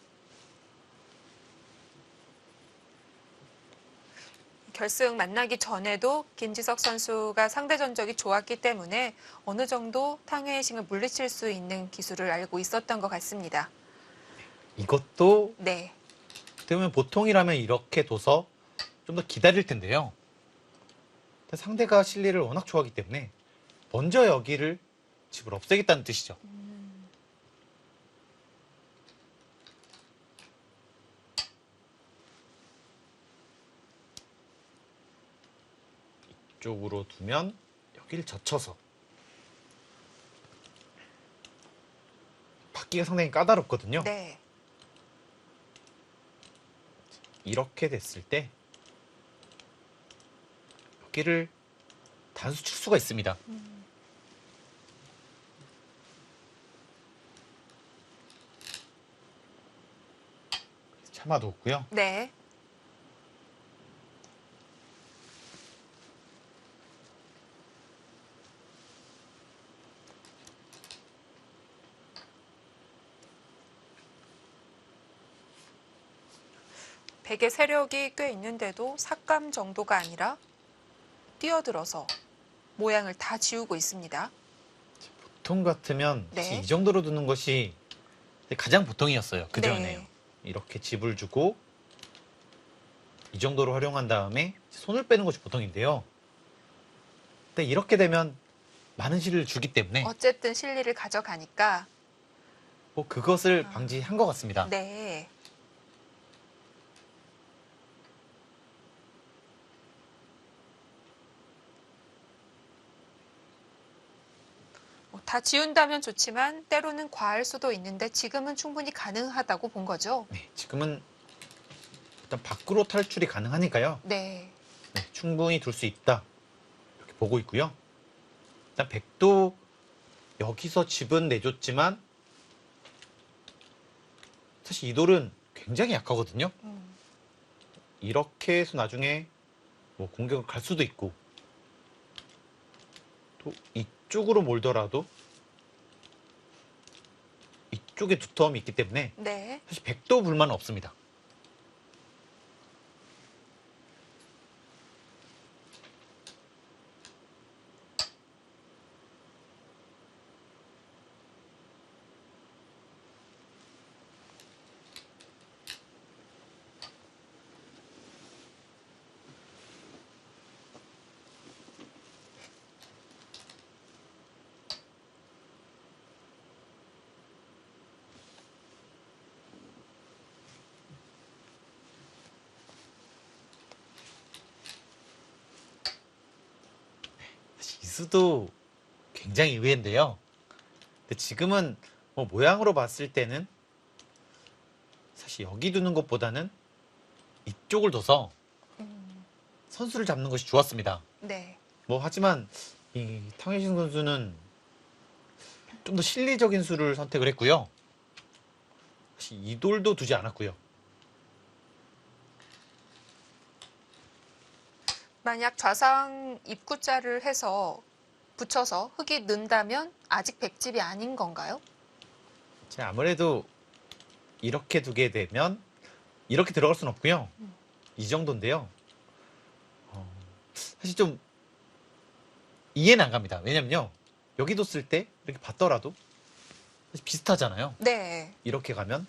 결승 만나기 전에도 김지석 선수가 상대 전적이 좋았기 때문에 어느 정도 탕웨이싱을 물리칠 수 있는 기술을 알고 있었던 것 같습니다. 이것도 네. 어떻게 보면 보통이라면 이렇게 둬서 좀 더 기다릴 텐데요. 근데 상대가 실리를 워낙 좋아하기 때문에 먼저 여기를 집을 없애겠다는 뜻이죠. 이쪽으로 두면 여기를 젖혀서 받기가 상당히 까다롭거든요. 네. 이렇게 됐을 때 여기를 단수 칠 수가 있습니다. 참아뒀고요. 네. 백의 세력이 꽤 있는데도 삭감 정도가 아니라 뛰어들어서 모양을 다 지우고 있습니다. 보통 같으면 네. 사실 이 정도로 두는 것이 가장 보통이었어요. 그전에요. 네. 이렇게 집을 주고 이 정도로 활용한 다음에 손을 빼는 것이 보통인데요. 근데 이렇게 되면 많은 실을 주기 때문에 어쨌든 실리를 가져가니까 뭐 그것을 방지한 것 같습니다. 네. 다 지운다면 좋지만 때로는 과할 수도 있는데 지금은 충분히 가능하다고 본 거죠. 네, 지금은 일단 밖으로 탈출이 가능하니까요. 네. 네, 충분히 둘 수 있다. 이렇게 보고 있고요. 일단 백도 여기서 집은 내줬지만 사실 이 돌은 굉장히 약하거든요. 이렇게 해서 나중에 뭐 공격을 갈 수도 있고 또 이쪽으로 몰더라도 이쪽에 두터움이 있기 때문에 네. 사실 백도 불만은 없습니다. 사실 이 수도 굉장히 의외인데요. 근데 지금은 뭐 모양으로 봤을 때는 사실 여기 두는 것보다는 이쪽을 둬서 선수를 잡는 것이 좋았습니다. 네. 뭐 하지만 이 탕웨이신 선수는 좀 더 실리적인 수를 선택을 했고요. 사실 이 돌도 두지 않았고요. 만약 좌상 입구자를 해서 붙여서 흙이 는다면 아직 백집이 아닌 건가요? 자, 아무래도 이렇게 두게 되면 이렇게 들어갈 수는 없고요. 이 정도인데요. 사실 좀 이해는 안 갑니다. 왜냐면요. 여기 뒀을 때 이렇게 봤더라도 사실 비슷하잖아요. 네. 이렇게 가면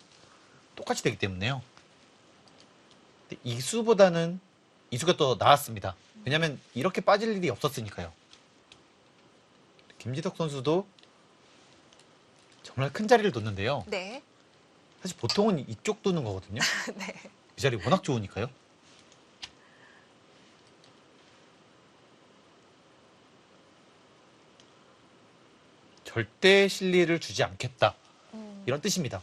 똑같이 되기 때문에요. 근데 이 수보다는 이 수가 더 나았습니다. 왜냐면 이렇게 빠질 일이 없었으니까요. 김지덕 선수도 정말 큰 자리를 뒀는데요. 네. 사실 보통은 이쪽 두는 거거든요. 네. 이 자리 워낙 좋으니까요. 절대 실리를 주지 않겠다. 이런 뜻입니다.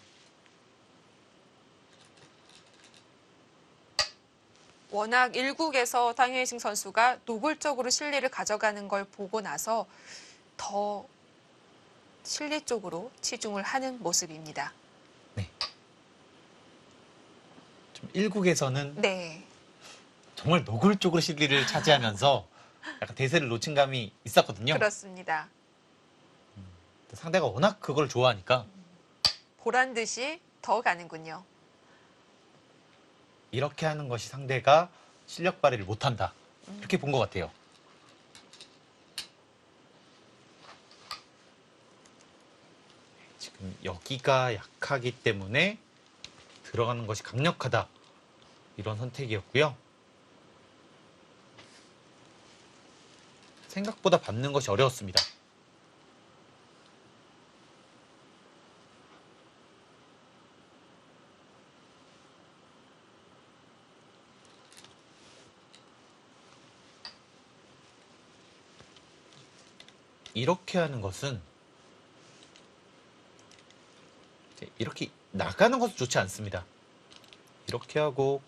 워낙 1국에서 탕웨이싱 선수가 노골적으로 실리를 가져가는 걸 보고 나서 더 실리 쪽으로 치중을 하는 모습입니다. 좀 1국에서는 네. 정말 노골적으로 실리를 차지하면서 약간 대세를 놓친 감이 있었거든요. 그렇습니다. 상대가 워낙 그걸 좋아하니까 보란 듯이 더 가는군요. 이렇게 하는 것이 상대가 실력 발휘를 못한다. 이렇게 본 것 같아요. 지금 여기가 약하기 때문에 들어가는 것이 강력하다. 이런 선택이었고요. 생각보다 받는 것이 어려웠습니다. 이렇게 하는 것은 이렇게 나가는 것은 좋지 않습니다. 이렇게 하고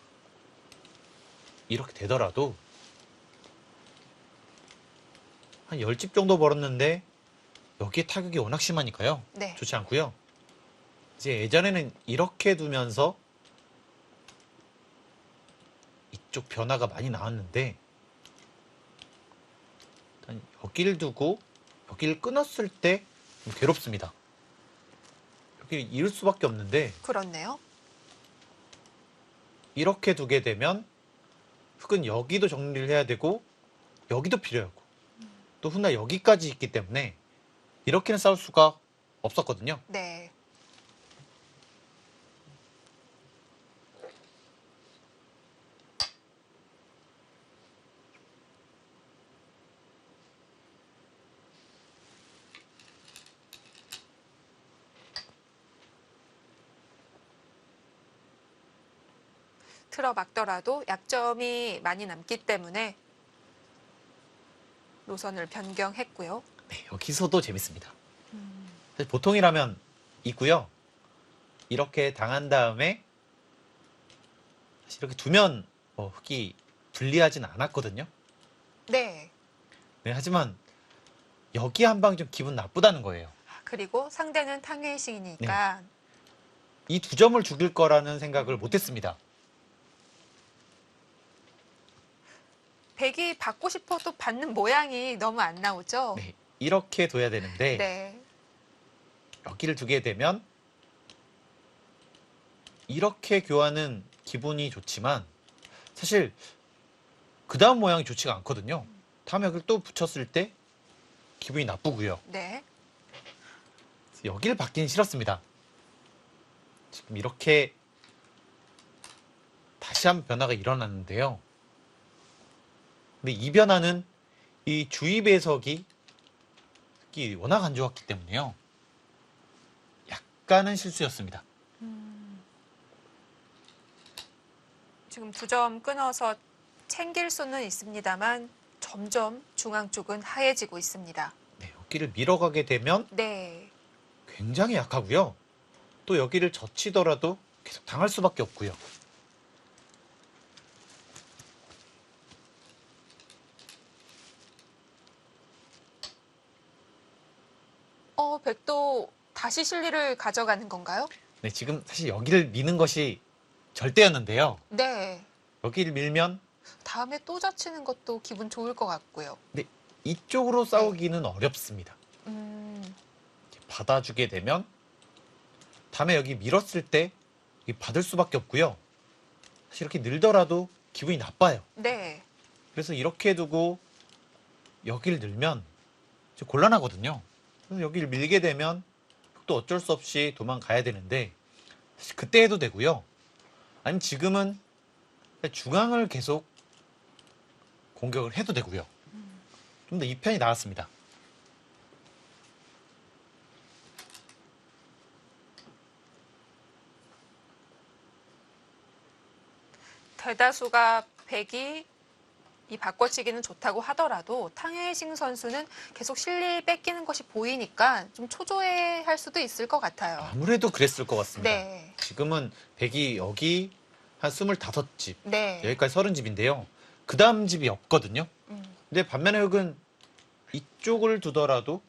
이렇게 되더라도 한 10집 정도 벌었는데 여기에 타격이 워낙 심하니까요. 네. 좋지 않고요. 이제 예전에는 이렇게 두면서 이쪽 변화가 많이 나왔는데 일단 여기를 두고 여기를 끊었을 때 좀 괴롭습니다. 여기를 잃을 수밖에 없는데 그렇네요. 이렇게 두게 되면 흙은 여기도 정리를 해야 되고 여기도 필요하고 또 훗날 여기까지 있기 때문에 이렇게는 싸울 수가 없었거든요. 네. 틀어막더라도 약점이 많이 남기 때문에 노선을 변경했고요. 네, 여기서도 재밌습니다. 사실 보통이라면 있고요. 이렇게 당한 다음에 사실 이렇게 두면 흙이 불리하진 않았거든요. 네. 네, 하지만 여기 한 방이 좀 기분 나쁘다는 거예요. 그리고 상대는 탕웨이싱이니까 이 두 점을 죽일 거라는 생각을 못했습니다. 백이 받고 싶어도 받는 모양이 너무 안 나오죠? 네, 이렇게 둬야 되는데 네. 여기를 두게 되면 이렇게 교환은 기분이 좋지만 사실 그 다음 모양이 좋지가 않거든요. 다음에 여기를 또 붙였을 때 기분이 나쁘고요. 네. 여기를 받기는 싫었습니다. 지금 이렇게 다시 한 변화가 일어났는데요. 근데 이 변화는 이 주위 배석이 특히 워낙 안 좋았기 때문에요. 약간은 실수였습니다. 지금 2점 끊어서 챙길 수는 있습니다만 점점 중앙 쪽은 하얘지고 있습니다. 네, 여기를 밀어가게 되면 네. 굉장히 약하고요. 또 여기를 젖히더라도 계속 당할 수밖에 없고요. 백도 다시 실리를 가져가는 건가요? 네, 지금 사실 여기를 미는 것이 절대였는데요. 네. 여기를 밀면 다음에 또 자치는 것도 기분 좋을 것 같고요. 네, 이쪽으로 싸우기는 어렵습니다. 이렇게 받아주게 되면 다음에 여기 밀었을 때 여기 받을 수밖에 없고요. 사실 이렇게 늘더라도 기분이 나빠요. 네. 그래서 이렇게 두고 여기를 늘면 이제 곤란하거든요. 그래서 여기를 밀게 되면 또 어쩔 수 없이 도망가야 되는데 사실 그때 해도 되고요. 아니면 지금은 중앙을 계속 공격을 해도 되고요. 좀 더 이 편이 나았습니다. 대다수가 백이 이 바꿔치기는 좋다고 하더라도 탕웨이싱 선수는 계속 실리 뺏기는 것이 보이니까 좀 초조해 할 수도 있을 것 같아요. 아무래도 그랬을 것 같습니다. 네. 지금은 백이 여기 한 25집, 네. 여기까지 30집인데요. 그 다음 집이 없거든요. 근데 반면에 흙은 이쪽을 두더라도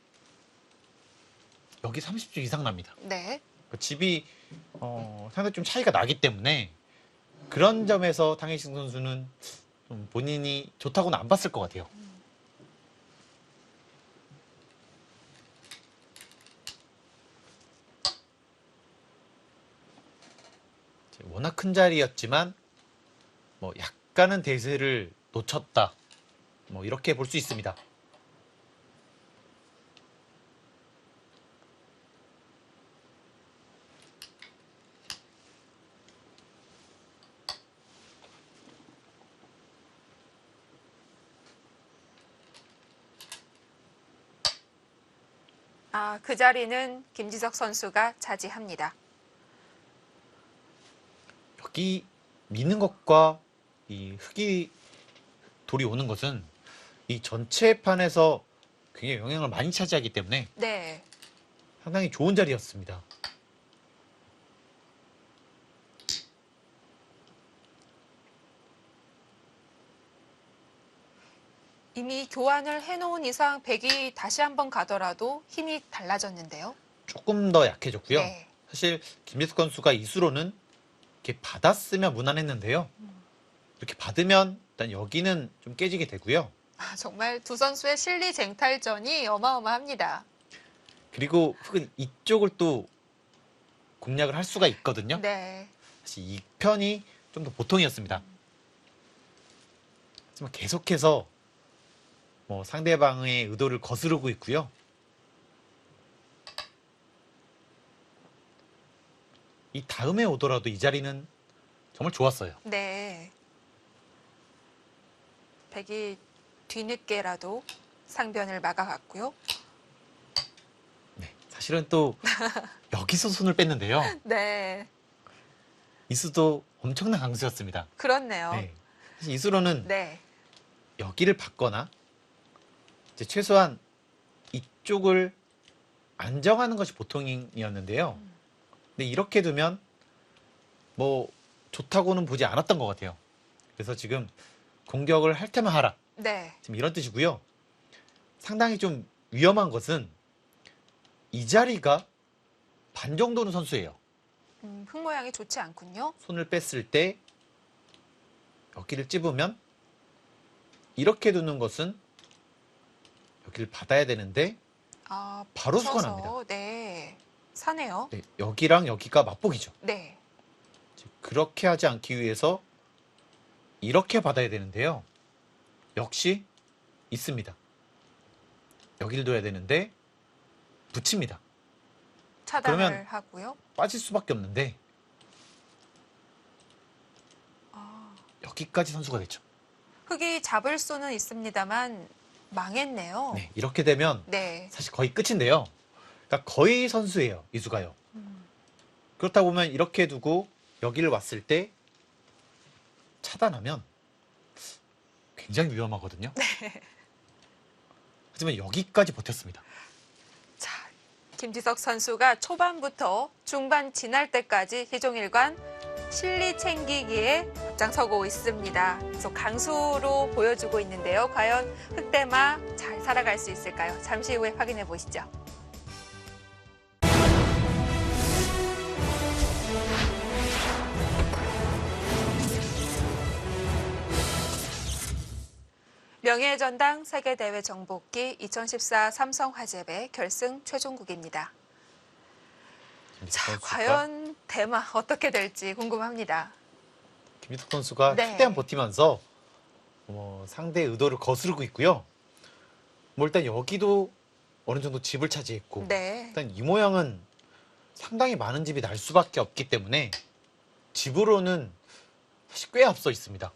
여기 30집 이상 납니다. 네. 그 집이 상당히 좀 차이가 나기 때문에 그런 점에서 탕웨이싱 선수는 좀 본인이 좋다고는 안 봤을 것 같아요. 워낙 큰 자리였지만 뭐 약간은 대세를 놓쳤다. 뭐 이렇게 볼 수 있습니다. 그 자리는 김지석 선수가 차지합니다. 여기 미는 것과 이 흙이 돌이 오는 것은 이 전체 판에서 굉장히 영향을 많이 차지하기 때문에 네. 상당히 좋은 자리였습니다. 이미 교환을 해놓은 이상 백이 다시 한번 가더라도 힘이 달라졌는데요. 조금 더 약해졌고요. 네. 사실 김지숙 선수가 이수로는 이렇게 받았으면 무난했는데요. 이렇게 받으면 일단 여기는 좀 깨지게 되고요. 정말 두 선수의 실리 쟁탈전이 어마어마합니다. 그리고 흙은 이쪽을 또 공략을 할 수가 있거든요. 네. 사실 이 편이 좀 더 보통이었습니다. 하지만 계속해서 뭐 상대방의 의도를 거스르고 있고요. 이 다음에 오더라도 이 자리는 정말 좋았어요. 네. 백이 뒤늦게라도 상변을 막아갔고요. 네, 사실은 또 여기서 손을 뺐는데요. 네. 이수도 엄청난 강수였습니다. 그렇네요. 네. 사실 이수로는 네. 여기를 받거나 이제 최소한 이쪽을 안정하는 것이 보통이었는데요. 근데 이렇게 두면 뭐 좋다고는 보지 않았던 것 같아요. 그래서 지금 공격을 할 테면 하라. 네. 지금 이런 뜻이고요. 상당히 좀 위험한 것은 이 자리가 반 정도는 선수예요. 흙 모양이 좋지 않군요. 손을 뺐을 때 여기를 찝으면 이렇게 두는 것은 여기를 받아야 되는데 아, 바로 붙여서, 수가 납니다. 네. 사네요. 네, 여기랑 여기가 맞복이죠. 네. 그렇게 하지 않기 위해서 이렇게 받아야 되는데요. 역시 있습니다. 여기를 둬야 되는데 붙입니다. 차단을 그러면 하고요. 빠질 수밖에 없는데 아, 여기까지 선수가 됐죠. 흙이 잡을 수는 있습니다만 망했네요. 네, 이렇게 되면 네. 사실 거의 끝인데요. 그러니까 거의 선수예요, 이수가요. 음, 그렇다 보면 이렇게 두고 여기를 왔을 때 차단하면 굉장히 위험하거든요. 하지만 여기까지 버텼습니다. 자, 김지석 선수가 초반부터 중반 지날 때까지 희종일관 실리 챙기기에 앞장서고 있습니다. 계속 강수로 보여주고 있는데요. 과연 흑대마 잘 살아갈 수 있을까요? 잠시 후에 확인해 보시죠. 명예전당 세계대회 정복기 2014 삼성화재배 결승 최종국입니다. 자, 과연 대마 어떻게 될지 궁금합니다. 김지석 선수가 네. 최대한 버티면서 상대의 의도를 거스르고 있고요. 뭐 일단 여기도 어느 정도 집을 차지했고 네. 일단 이 모양은 상당히 많은 집이 날 수밖에 없기 때문에 집으로는 사실 꽤 앞서 있습니다.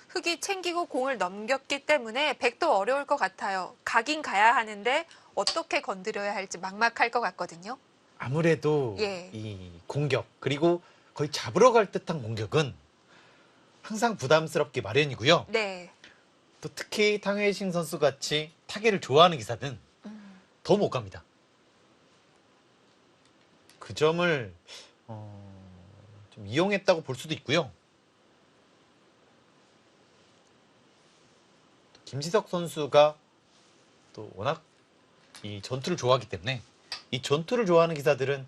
흙이 챙기고 공을 넘겼기 때문에 백도 어려울 것 같아요. 가긴 가야 하는데 어떻게 건드려야 할지 막막할 것 같거든요. 아무래도 예. 이 공격 그리고 거의 잡으러 갈 듯한 공격은 항상 부담스럽기 마련이고요. 네. 또 특히 탕웨이싱 선수 같이 타계를 좋아하는 기사는 더 못 갑니다. 그 점을 좀 이용했다고 볼 수도 있고요. 김지석 선수가 또 워낙 이 전투를 좋아하기 때문에 이 전투를 좋아하는 기사들은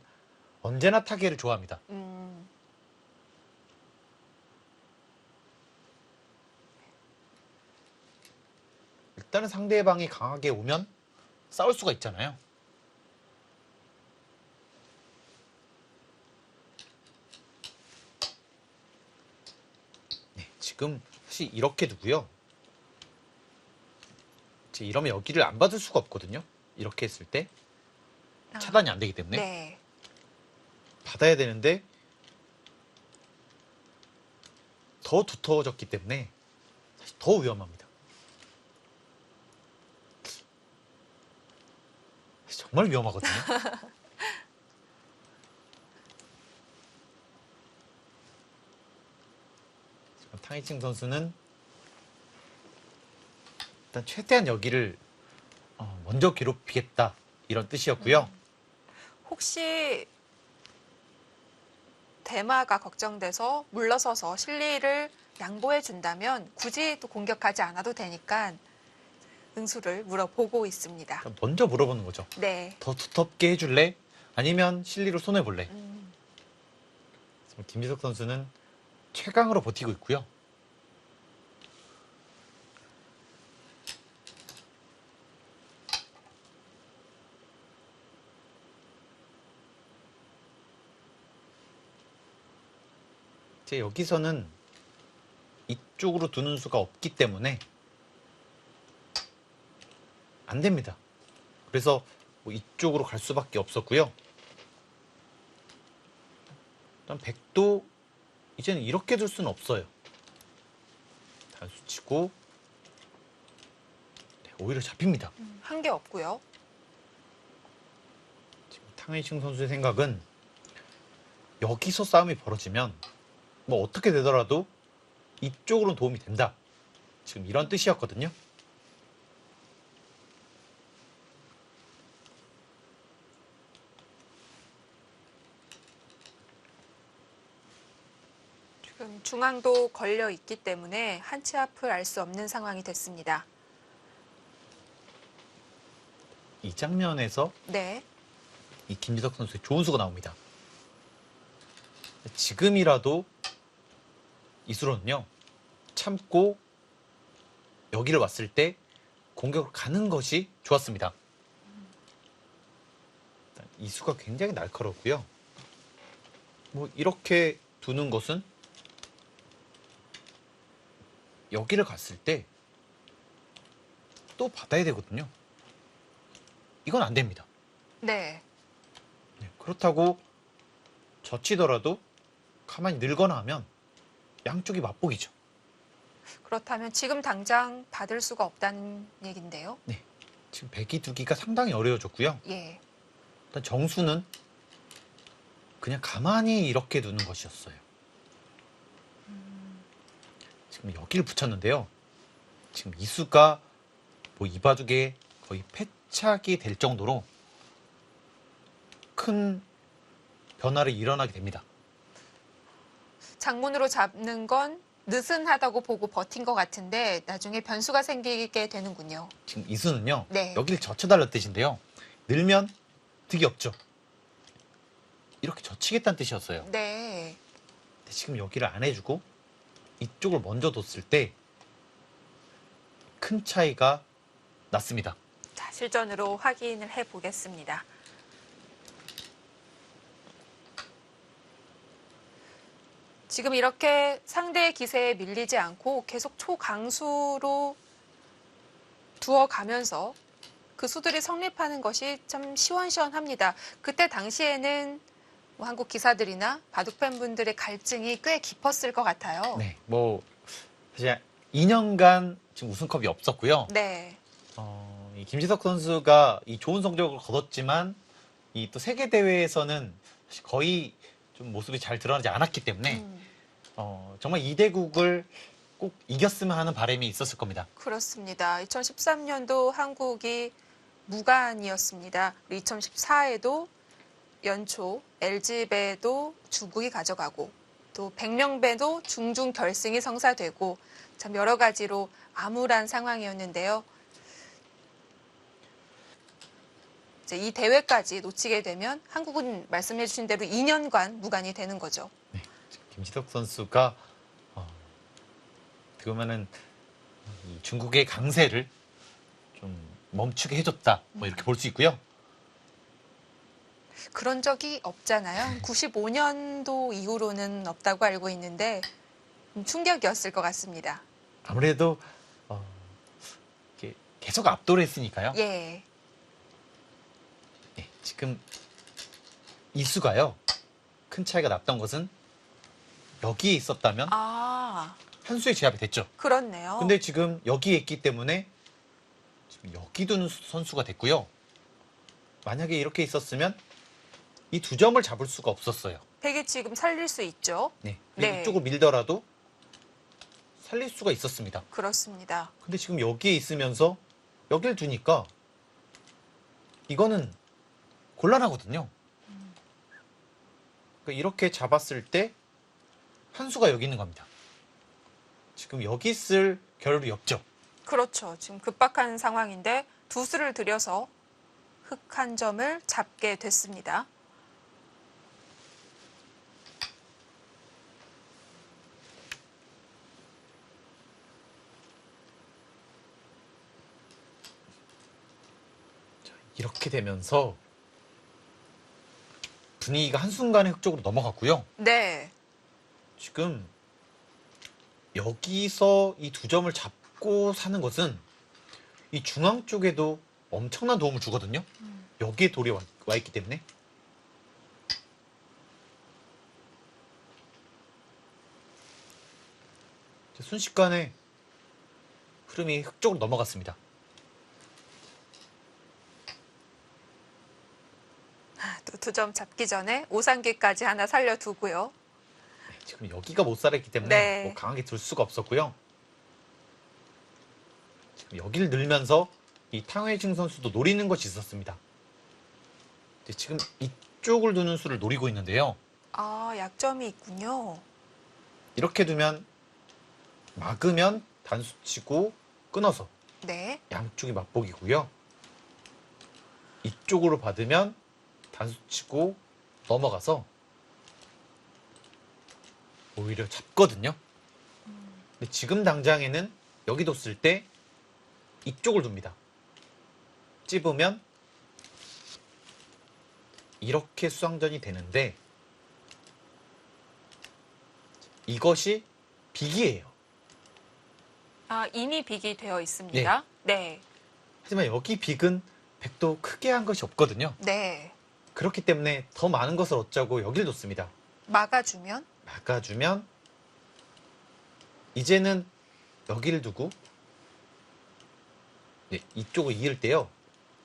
언제나 타계를 좋아합니다. 일단은 상대방이 강하게 오면 싸울 수가 있잖아요. 네, 지금 사실 이렇게 두고요. 이러면 여기를 안 받을 수가 없거든요. 이렇게 했을 때 차단이 안 되기 때문에 네. 받아야 되는데 더 두터워졌기 때문에 사실 더 위험합니다. 사실 정말 위험하거든요. 지금 탕이칭 선수는 일단 최대한 여기를 먼저 괴롭히겠다 이런 뜻이었고요. 혹시 대마가 걱정돼서 물러서서 실리를 양보해 준다면 굳이 또 공격하지 않아도 되니까 응수를 물어보고 있습니다. 그러니까 먼저 물어보는 거죠. 네. 더 두텁게 해줄래? 아니면 실리로 손해볼래? 김지석 선수는 최강으로 버티고 있고요. 이제 여기서는 이쪽으로 두는 수가 없기 때문에 안 됩니다. 그래서 뭐 이쪽으로 갈 수밖에 없었고요. 일단 백도 이제는 이렇게 둘 수는 없어요. 단수 치고 네, 오히려 잡힙니다. 한 게 없고요. 지금 탕웨이칭 선수의 생각은 여기서 싸움이 벌어지면 뭐 어떻게 되더라도 이쪽으로는 도움이 된다. 지금 이런 뜻이었거든요. 지금 중앙도 걸려 있기 때문에 한 치 앞을 알 수 없는 상황이 됐습니다. 이 장면에서 네. 이 김지석 선수의 좋은 수가 나옵니다. 지금이라도 이수로는요, 참고 여기를 왔을 때 공격을 가는 것이 좋았습니다. 이수가 굉장히 날카롭고요. 뭐 이렇게 두는 것은 여기를 갔을 때 또 받아야 되거든요. 이건 안 됩니다. 네. 네, 그렇다고 젖히더라도 가만히 늘거나 하면 양쪽이 맞복이죠. 그렇다면 지금 당장 받을 수가 없다는 얘긴데요. 네, 지금 배기 두기가 상당히 어려워졌고요. 예. 일단 정수는 그냥 가만히 이렇게 두는 것이었어요. 지금 여기를 붙였는데요. 지금 이수가 뭐 이 바둑에 거의 패착이 될 정도로 큰 변화를 일어나게 됩니다. 장문으로 잡는 건 느슨하다고 보고 버틴 것 같은데 나중에 변수가 생기게 되는군요. 지금 이수는요. 네. 여기를 젖혀달라는 뜻인데요. 늘면 득이 없죠. 이렇게 젖히겠다는 뜻이었어요. 네. 근데 지금 여기를 안 해주고 이쪽을 먼저 뒀을 때 큰 차이가 났습니다. 자, 실전으로 확인을 해 보겠습니다. 지금 이렇게 상대의 기세에 밀리지 않고 계속 초강수로 두어가면서 그 수들이 성립하는 것이 참 시원시원합니다. 그때 당시에는 뭐 한국 기사들이나 바둑 팬분들의 갈증이 꽤 깊었을 것 같아요. 네, 뭐 사실 2년간 지금 우승컵이 없었고요. 네. 이 김지석 선수가 이 좋은 성적을 거뒀지만 이 또 세계 대회에서는 거의 좀 모습이 잘 드러나지 않았기 때문에 정말 이 대국을 꼭 이겼으면 하는 바람이 있었을 겁니다. 그렇습니다. 2013년도 한국이 무관이었습니다. 2014에도 연초 LG배도 중국이 가져가고 또 백명배도 중중 결승이 성사되고 참 여러 가지로 암울한 상황이었는데요. 이제 이 대회까지 놓치게 되면 한국은 말씀해 주신 대로 2년간 무관이 되는 거죠. 네, 김지석 선수가 어떻게 보면은 이 중국의 강세를 좀 멈추게 해줬다. 뭐 이렇게 볼 수 있고요. 그런 적이 없잖아요. 95년도 이후로는 없다고 알고 있는데 충격이었을 것 같습니다. 아무래도 이렇게 계속 압도를 했으니까요. 예. 네, 지금 이수가요. 큰 차이가 났던 것은 여기에 있었다면 아, 한 수에 제압이 됐죠. 그렇네요. 근데 지금 여기에 있기 때문에 지금 여기 두는 선수가 됐고요. 만약에 이렇게 있었으면 이 두 점을 잡을 수가 없었어요. 백이 지금 살릴 수 있죠. 네. 네. 이쪽을 밀더라도 살릴 수가 있었습니다. 그렇습니다. 근데 지금 여기에 있으면서 여길 두니까 이거는 곤란하거든요. 그러니까 이렇게 잡았을 때 한 수가 여기 있는 겁니다. 지금 여기 있을 겨를이 없죠. 그렇죠. 지금 급박한 상황인데 두 수를 들여서 흑 한 점을 잡게 됐습니다. 이렇게 되면서 분위기가 한순간에 흑 쪽으로 넘어갔고요. 네. 지금 여기서 이 두 점을 잡고 사는 것은 이 중앙 쪽에도 엄청난 도움을 주거든요. 여기에 돌이 와 있기 때문에. 순식간에 흐름이 흑 쪽으로 넘어갔습니다. 또 두 점 잡기 전에 오상기까지 하나 살려두고요. 지금 여기가 못 살았기 때문에 네. 뭐 강하게 들 수가 없었고요. 지금 여기를 늘면서 이 탕웨이징 선수도 노리는 것이 있었습니다. 근데 지금 이쪽을 두는 수를 노리고 있는데요. 아, 약점이 있군요. 이렇게 두면 막으면 단수 치고 끊어서 네. 양쪽이 맞복이고요. 이쪽으로 받으면 단수 치고 넘어가서 오히려 잡거든요. 근데 지금 당장에는 여기 뒀을 때 이쪽을 둡니다. 찝으면 이렇게 수상전이 되는데 이것이 빅이에요. 아, 이미 빅이 되어 있습니다. 네. 하지만 여기 빅은 백도 크게 한 것이 없거든요. 네. 그렇기 때문에 더 많은 것을 얻자고 여기를 뒀습니다. 막아주면 막아주면 이제는 여기를 두고 이쪽을 이을 때요.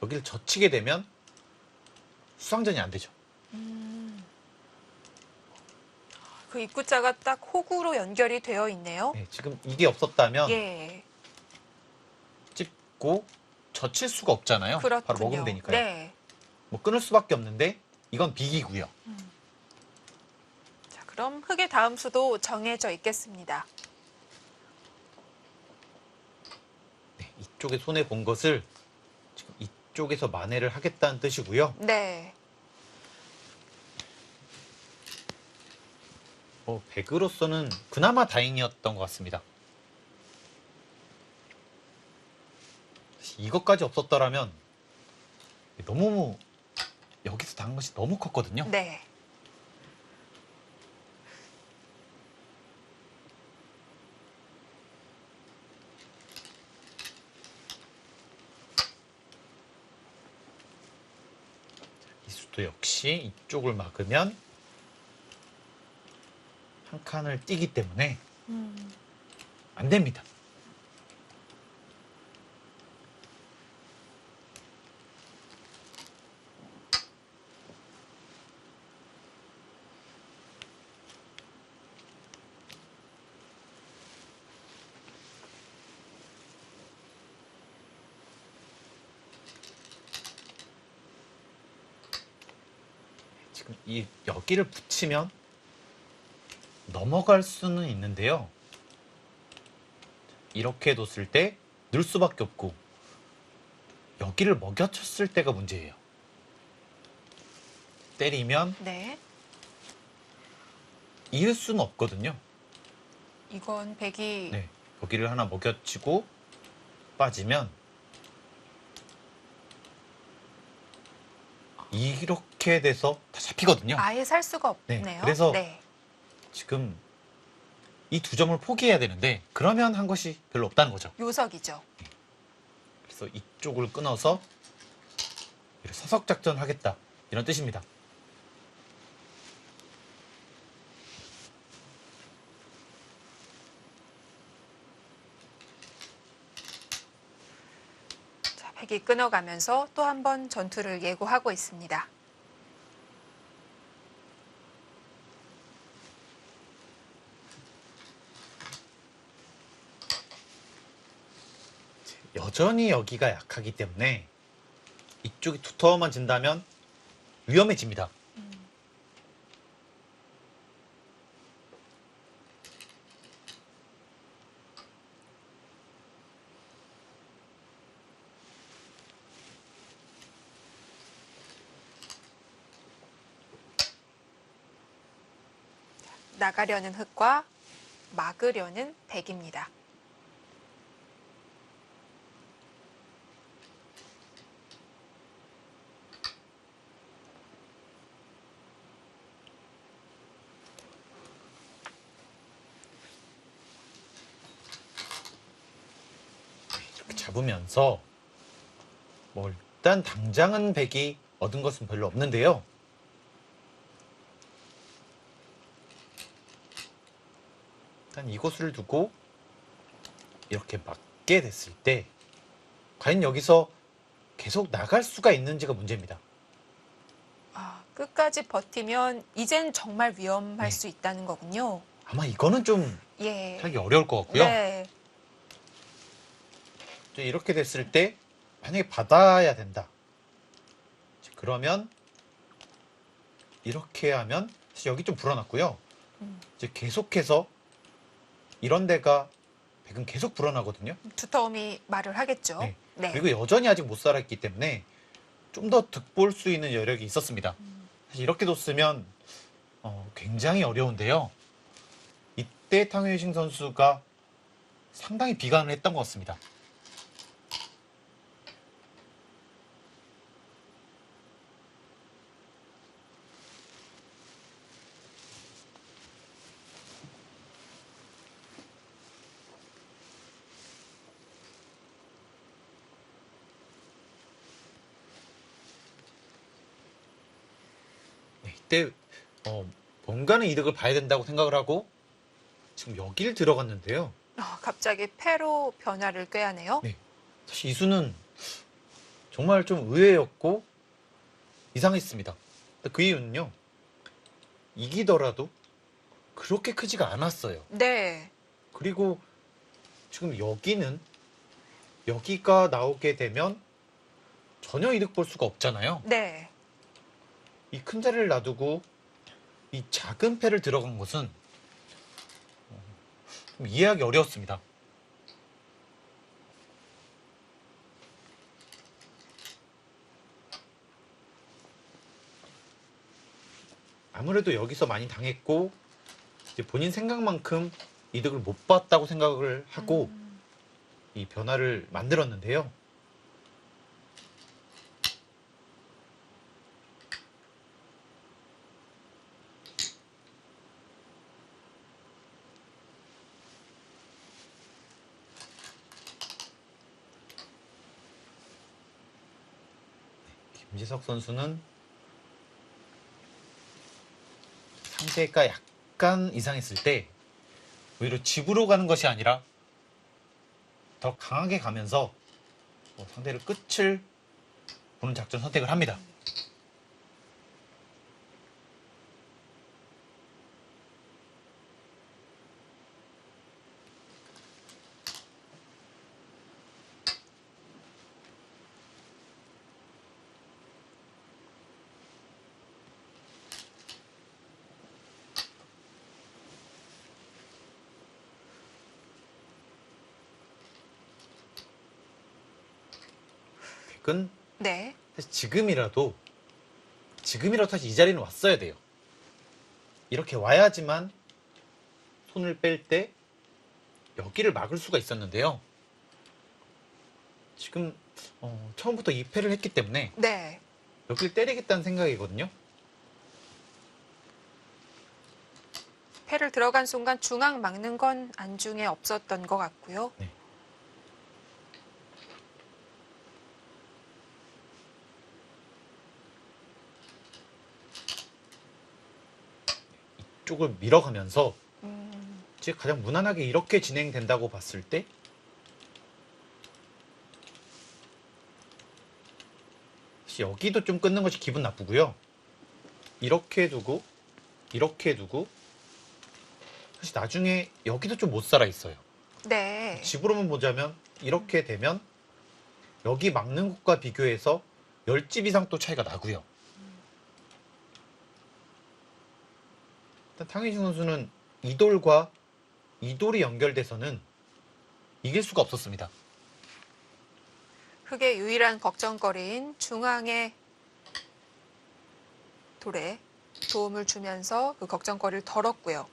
여기를 젖히게 되면 수상전이 안 되죠. 그 입구자가 딱 호구로 연결이 되어 있네요. 네, 지금 이게 없었다면 예. 찝고 젖힐 수가 없잖아요. 그렇군요. 바로 먹으면 되니까요. 네. 뭐 끊을 수밖에 없는데 이건 빅이고요. 자, 그럼 흑의 다음 수도 정해져 있겠습니다. 네, 이쪽에 손해 본 것을 지금 이쪽에서 만회를 하겠다는 뜻이고요. 네. 백으로서는 그나마 다행이었던 것 같습니다. 이것까지 없었더라면 너무 여기서 당한 것이 너무 컸거든요. 네. 이 수도 역시 이쪽을 막으면 한 칸을 띄기 때문에 안 됩니다. 지금 이 여기를 붙이면 넘어갈 수는 있는데요. 이렇게 뒀을 때 늘 수밖에 없고 여기를 먹여쳤을 때가 문제예요. 때리면 네. 이을 수는 없거든요. 이건 백이 네, 여기를 하나 먹여치고 빠지면 이렇게 돼서 다 잡히거든요. 아예 살 수가 없네요. 네, 그래서 네. 지금 이 두 점을 포기해야 되는데 그러면 한 것이 별로 없다는 거죠. 요석이죠. 그래서 이쪽을 끊어서 사석 작전을 하겠다 이런 뜻입니다. 자, 백이 끊어가면서 또 한 번 전투를 예고하고 있습니다. 여전히 여기가 약하기 때문에 이쪽이 두터워만 진다면 위험해집니다. 나가려는 흑과 막으려는 백입니다. 이렇게 잡으면서 뭐 일단 당장은 백이 얻은 것은 별로 없는데요. 일단 이곳을 두고 이렇게 막게 됐을 때 과연 여기서 계속 나갈 수가 있는지가 문제입니다. 끝까지 버티면 이젠 정말 위험할 네. 수 있다는 거군요. 아마 이거는 좀 예. 하기 어려울 것 같고요. 네. 이제 이렇게 됐을 때 만약에 받아야 된다. 그러면 이렇게 하면 사실 여기 좀 불어났고요. 이제 계속해서 이런 데가 백은 계속 불어나거든요. 두터움이 말을 하겠죠. 네. 네. 그리고 여전히 아직 못 살았기 때문에 좀 더 득볼 수 있는 여력이 있었습니다. 사실 이렇게 뒀으면 굉장히 어려운데요. 이때 탕웨이싱 선수가 상당히 비관을 했던 것 같습니다. 네, 이때 뭔가는 이득을 봐야 된다고 생각을 하고 지금 여기를 들어갔는데요. 갑자기 패로 변화를 꾀하네요. 네, 사실 이 수는 정말 좀 의외였고 이상했습니다. 그 이유는요. 이기더라도 그렇게 크지가 않았어요. 네. 그리고 지금 여기가 나오게 되면 전혀 이득 볼 수가 없잖아요. 네. 이 큰 자리를 놔두고 이 작은 패를 들어간 것은 좀 이해하기 어려웠습니다. 아무래도 여기서 많이 당했고 이제 본인 생각만큼 이득을 못 봤다고 생각을 하고 이 변화를 만들었는데요. 김지석 선수는 상대가 약간 이상했을 때 오히려 집으로 가는 것이 아니라 더 강하게 가면서 상대를 끝을 보는 작전 선택을 합니다. 백은 네. 사실 지금이라도 사실 이 자리는 왔어야 돼요. 이렇게 와야지만 손을 뺄 때 여기를 막을 수가 있었는데요. 지금 처음부터 2패를 했기 때문에 네. 여기를 때리겠다는 생각이거든요. 패를 들어간 순간 중앙 막는 건 안중에 없었던 것 같고요. 네. 이쪽을 밀어가면서 지금 가장 무난하게 이렇게 진행된다고 봤을 때 사실 여기도 좀 끊는 것이 기분 나쁘고요. 이렇게 두고 이렇게 두고 사실 나중에 여기도 좀 못 살아 있어요. 네. 집으로만 보자면 이렇게 되면 여기 막는 곳과 비교해서 10집 이상 또 차이가 나고요. 일단 탕웨이싱 선수는 이돌과 이돌이 연결돼서는 이길 수가 없었습니다. 흑의 유일한 걱정거리인 중앙의 돌에 도움을 주면서 그 걱정거리를 덜었고요.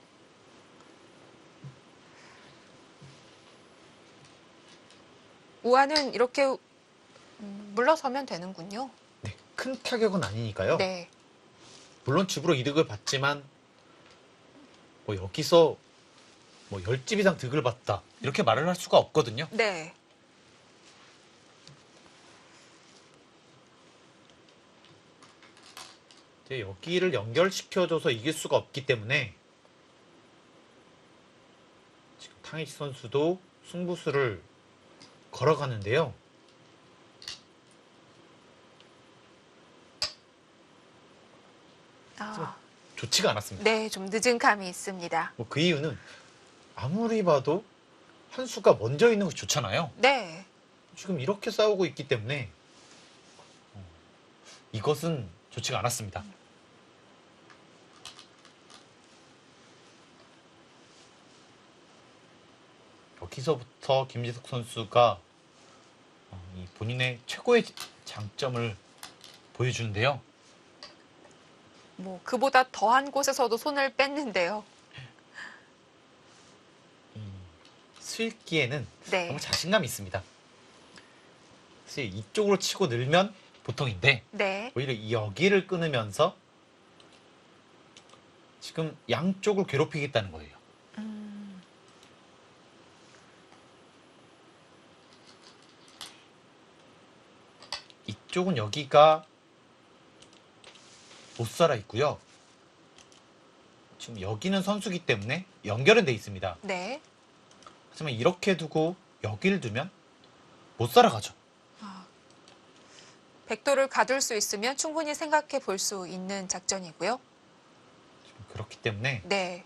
우아는 이렇게 물러서면 되는군요. 네, 큰 타격은 아니니까요. 네. 물론 집으로 이득을 받지만 여기서 10집 이상 득을 봤다 이렇게 말을 할 수가 없거든요. 네. 이제 여기를 연결시켜줘서 이길 수가 없기 때문에 지금 탕웨이싱 선수도 승부수를 걸어가는데요. 아, 좋지가 않았습니다. 네, 좀 늦은 감이 있습니다. 뭐 그 이유는 아무리 봐도 한 수가 먼저 있는 것이 좋잖아요. 네. 지금 이렇게 싸우고 있기 때문에 이것은 좋지가 않았습니다. 여기서부터 김지석 선수가 이 본인의 최고의 장점을 보여주는데요. 뭐 그보다 더한 곳에서도 손을 뺐는데요. 스윗기에는 네. 너무 자신감이 있습니다. 사실 이쪽으로 치고 늘면 보통인데 네. 오히려 여기를 끊으면서 지금 양쪽을 괴롭히겠다는 거예요. 이쪽은 여기가 못 살아 있고요. 지금 여기는 선수기 때문에 연결은 돼 있습니다. 네. 하지만 이렇게 두고 여기를 두면 못 살아가죠. 백도를 가둘 수 있으면 충분히 생각해 볼 수 있는 작전이고요. 그렇기 때문에 네.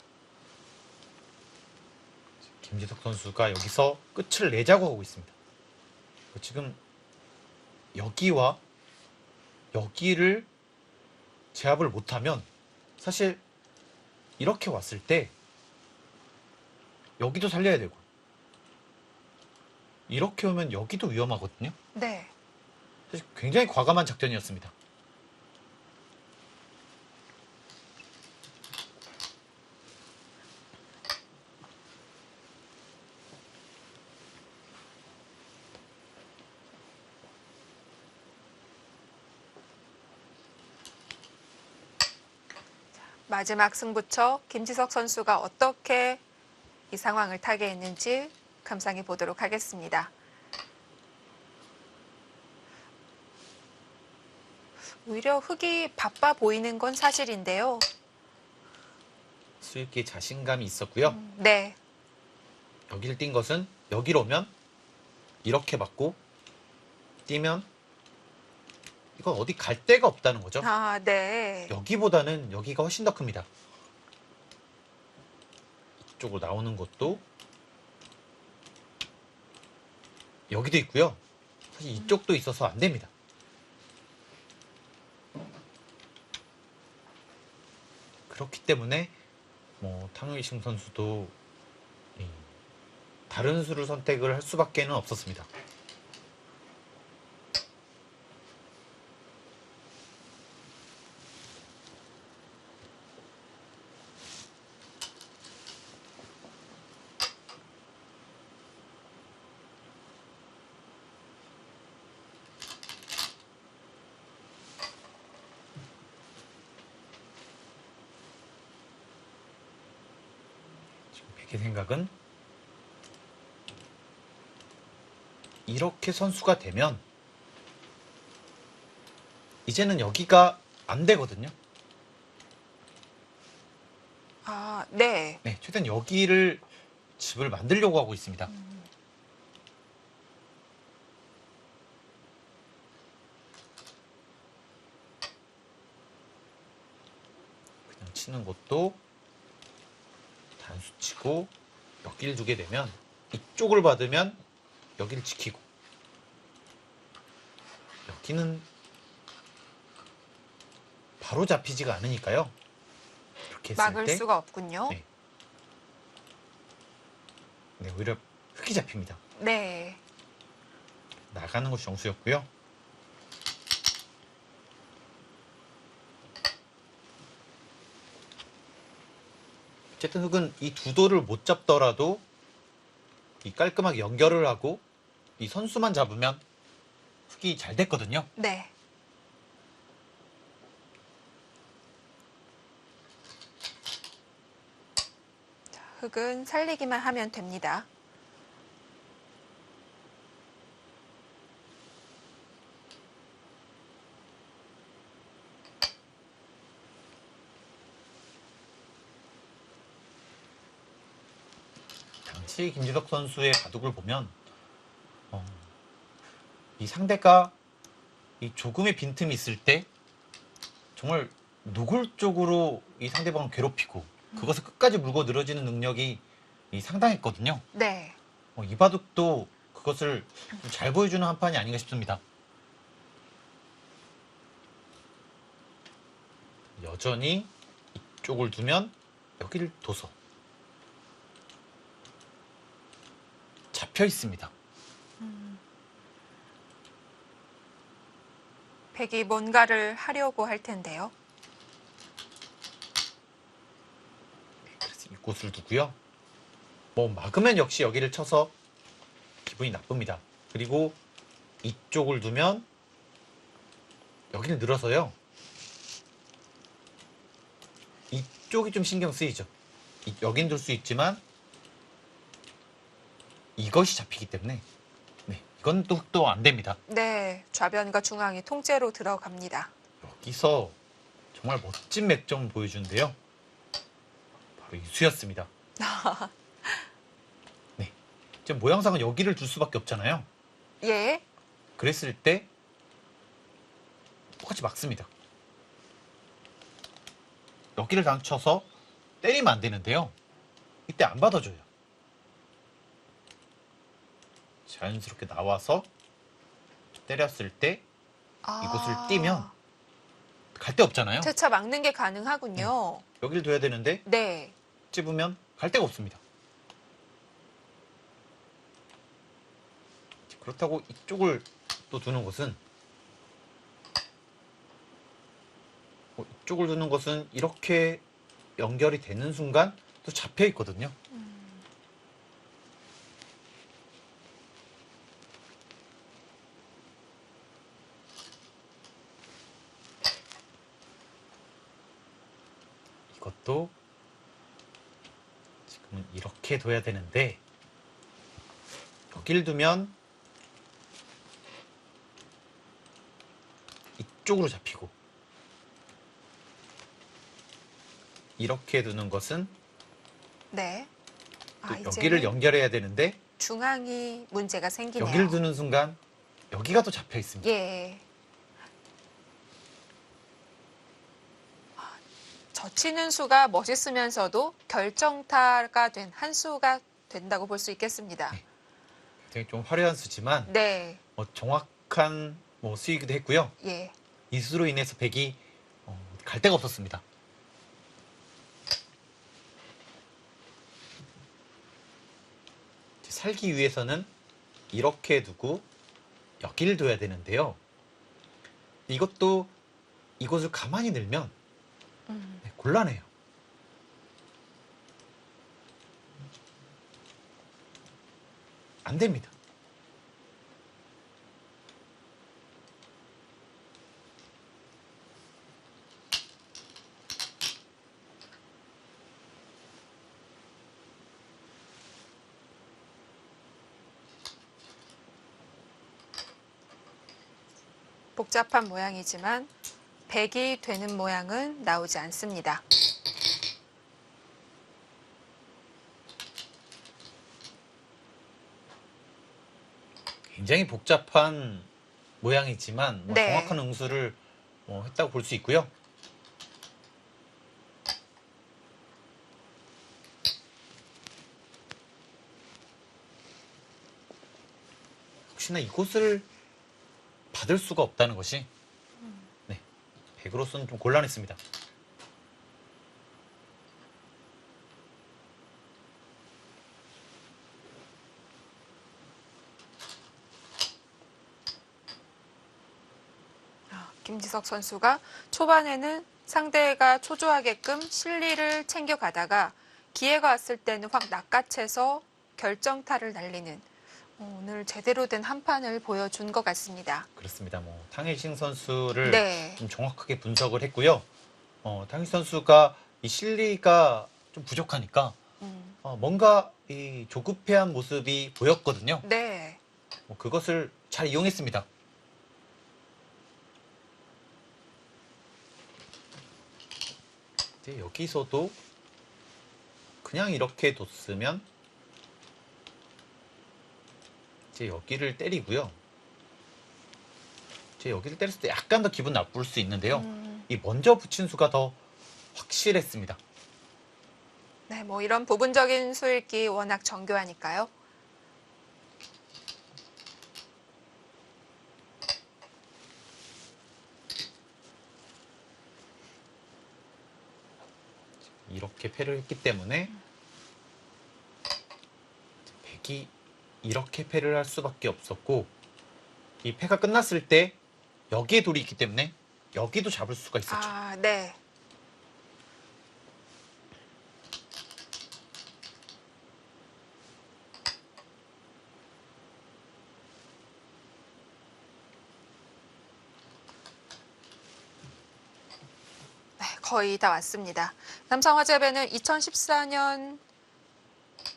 김지석 선수가 여기서 끝을 내자고 하고 있습니다. 지금 여기와 여기를 제압을 못하면 사실 이렇게 왔을 때 여기도 살려야 되고 이렇게 오면 여기도 위험하거든요. 네. 사실 굉장히 과감한 작전이었습니다. 마지막 승부처 김지석 선수가 어떻게 이 상황을 타개했는지 감상해 보도록 하겠습니다. 오히려 흙이 바빠 보이는 건 사실인데요. 수익기에 자신감이 있었고요. 네. 여기를 뛴 것은 여기로 오면 이렇게 맞고 뛰면 이건 어디 갈 데가 없다는 거죠. 아, 네. 여기보다는 여기가 훨씬 더 큽니다. 이쪽으로 나오는 것도 여기도 있고요. 사실 이쪽도 있어서 안 됩니다. 그렇기 때문에 뭐 탕유이심 선수도 다른 수를 선택을 할 수밖에는 없었습니다. 제 생각은 이렇게 선수가 되면 이제는 여기가 안 되거든요. 아, 네. 네, 최대한 여기를 집을 만들려고 하고 있습니다. 그냥 치는 것도 단수 치고 여기를 두게 되면 이쪽을 받으면 여기를 지키고 여기는 바로 잡히지가 않으니까요. 이렇게 했을 막을 때 수가 없군요. 네. 네, 오히려 흙이 잡힙니다. 네. 나가는 것이 정수였고요. 어쨌든 흙은 이 두 돌을 못 잡더라도 이 깔끔하게 연결을 하고 이 선수만 잡으면 흙이 잘 됐거든요. 네. 자, 흙은 살리기만 하면 됩니다. 당시 김지석 선수의 바둑을 보면 이 상대가 이 조금의 빈틈이 있을 때 정말 노골적으로 이 상대방을 괴롭히고 그것을 끝까지 물고 늘어지는 능력이 이 상당했거든요. 네. 이 바둑도 그것을 좀 잘 보여주는 한 판이 아닌가 싶습니다. 여전히 이쪽을 두면 여기를 둬서 잡혀 있습니다. 백이 뭔가를 하려고 할 텐데요. 그래서 이곳을 두고요. 뭐 막으면 역시 여기를 쳐서 기분이 나쁩니다. 그리고 이쪽을 두면 여기를 늘어서요. 이쪽이 좀 신경 쓰이죠. 여긴 둘 수 있지만 이것이 잡히기 때문에 네, 이건 또 안 됩니다. 네. 좌변과 중앙이 통째로 들어갑니다. 여기서 정말 멋진 맥점 보여주는데요. 바로 이 수였습니다. 네, 지금 모양상은 여기를 둘 수밖에 없잖아요. 예. 그랬을 때 똑같이 막습니다. 여기를 당쳐서 때리면 안 되는데요. 이때 안 받아줘요. 자연스럽게 나와서 때렸을 때 이곳을 띄면 갈 데 없잖아요. 채차 막는 게 가능하군요. 여기를 둬야 되는데 네. 찝으면 갈 데가 없습니다. 그렇다고 이쪽을 또 두는 것은 이쪽을 두는 것은 이렇게 연결이 되는 순간 또 잡혀 있거든요. 이것도 지금은 이렇게 둬야 되는데 여기를 두면 이쪽으로 잡히고 이렇게 두는 것은 네. 또 이제는 여기를 연결해야 되는데 중앙이 문제가 생기네요. 여기를 두는 순간 여기가 또 잡혀 있습니다. 예. 젖히는 수가 멋있으면서도 결정타가 된 한 수가 된다고 볼 수 있겠습니다. 네. 굉장히 좀 화려한 수지만 네. 정확한 수이기도 했고요. 예. 이 수로 인해서 백이 갈 데가 없었습니다. 살기 위해서는 이렇게 두고 여기를 둬야 되는데요. 이것도 이곳을 가만히 늘면 네, 곤란해요. 안 됩니다. 복잡한 모양이지만 백이 되는 모양은 나오지 않습니다. 굉장히 복잡한 모양이지만 네. 정확한 응수를 했다고 볼 수 있고요. 혹시나 이곳을 받을 수가 없다는 것이 네, 백으로서는 좀 곤란했습니다. 김지석 선수가 초반에는 상대가 초조하게끔 실리를 챙겨가다가 기회가 왔을 때는 확 낚아채서 결정타를 날리는 오늘 제대로 된 한 판을 보여준 것 같습니다. 그렇습니다. 탕일싱 선수를 네. 좀 정확하게 분석을 했고요. 탕일싱 선수가 이 실리가 좀 부족하니까 뭔가 이 조급해한 모습이 보였거든요. 네. 그것을 잘 이용했습니다. 이제 여기서도 그냥 이렇게 뒀으면 이제 여기를 때리고요. 이제 여기를 때렸을 때 약간 더 기분 나쁠 수 있는데요. 이 먼저 붙인 수가 더 확실했습니다. 네, 뭐 이런 부분적인 수읽기 워낙 정교하니까요. 이렇게 패를 했기 때문에 백이 이렇게 패를 할 수밖에 없었고, 이 패가 끝났을 때 여기에 돌이 있기 때문에 여기도 잡을 수가 있었죠. 아, 네. 네, 거의 다 왔습니다. 삼성화재배는 2014년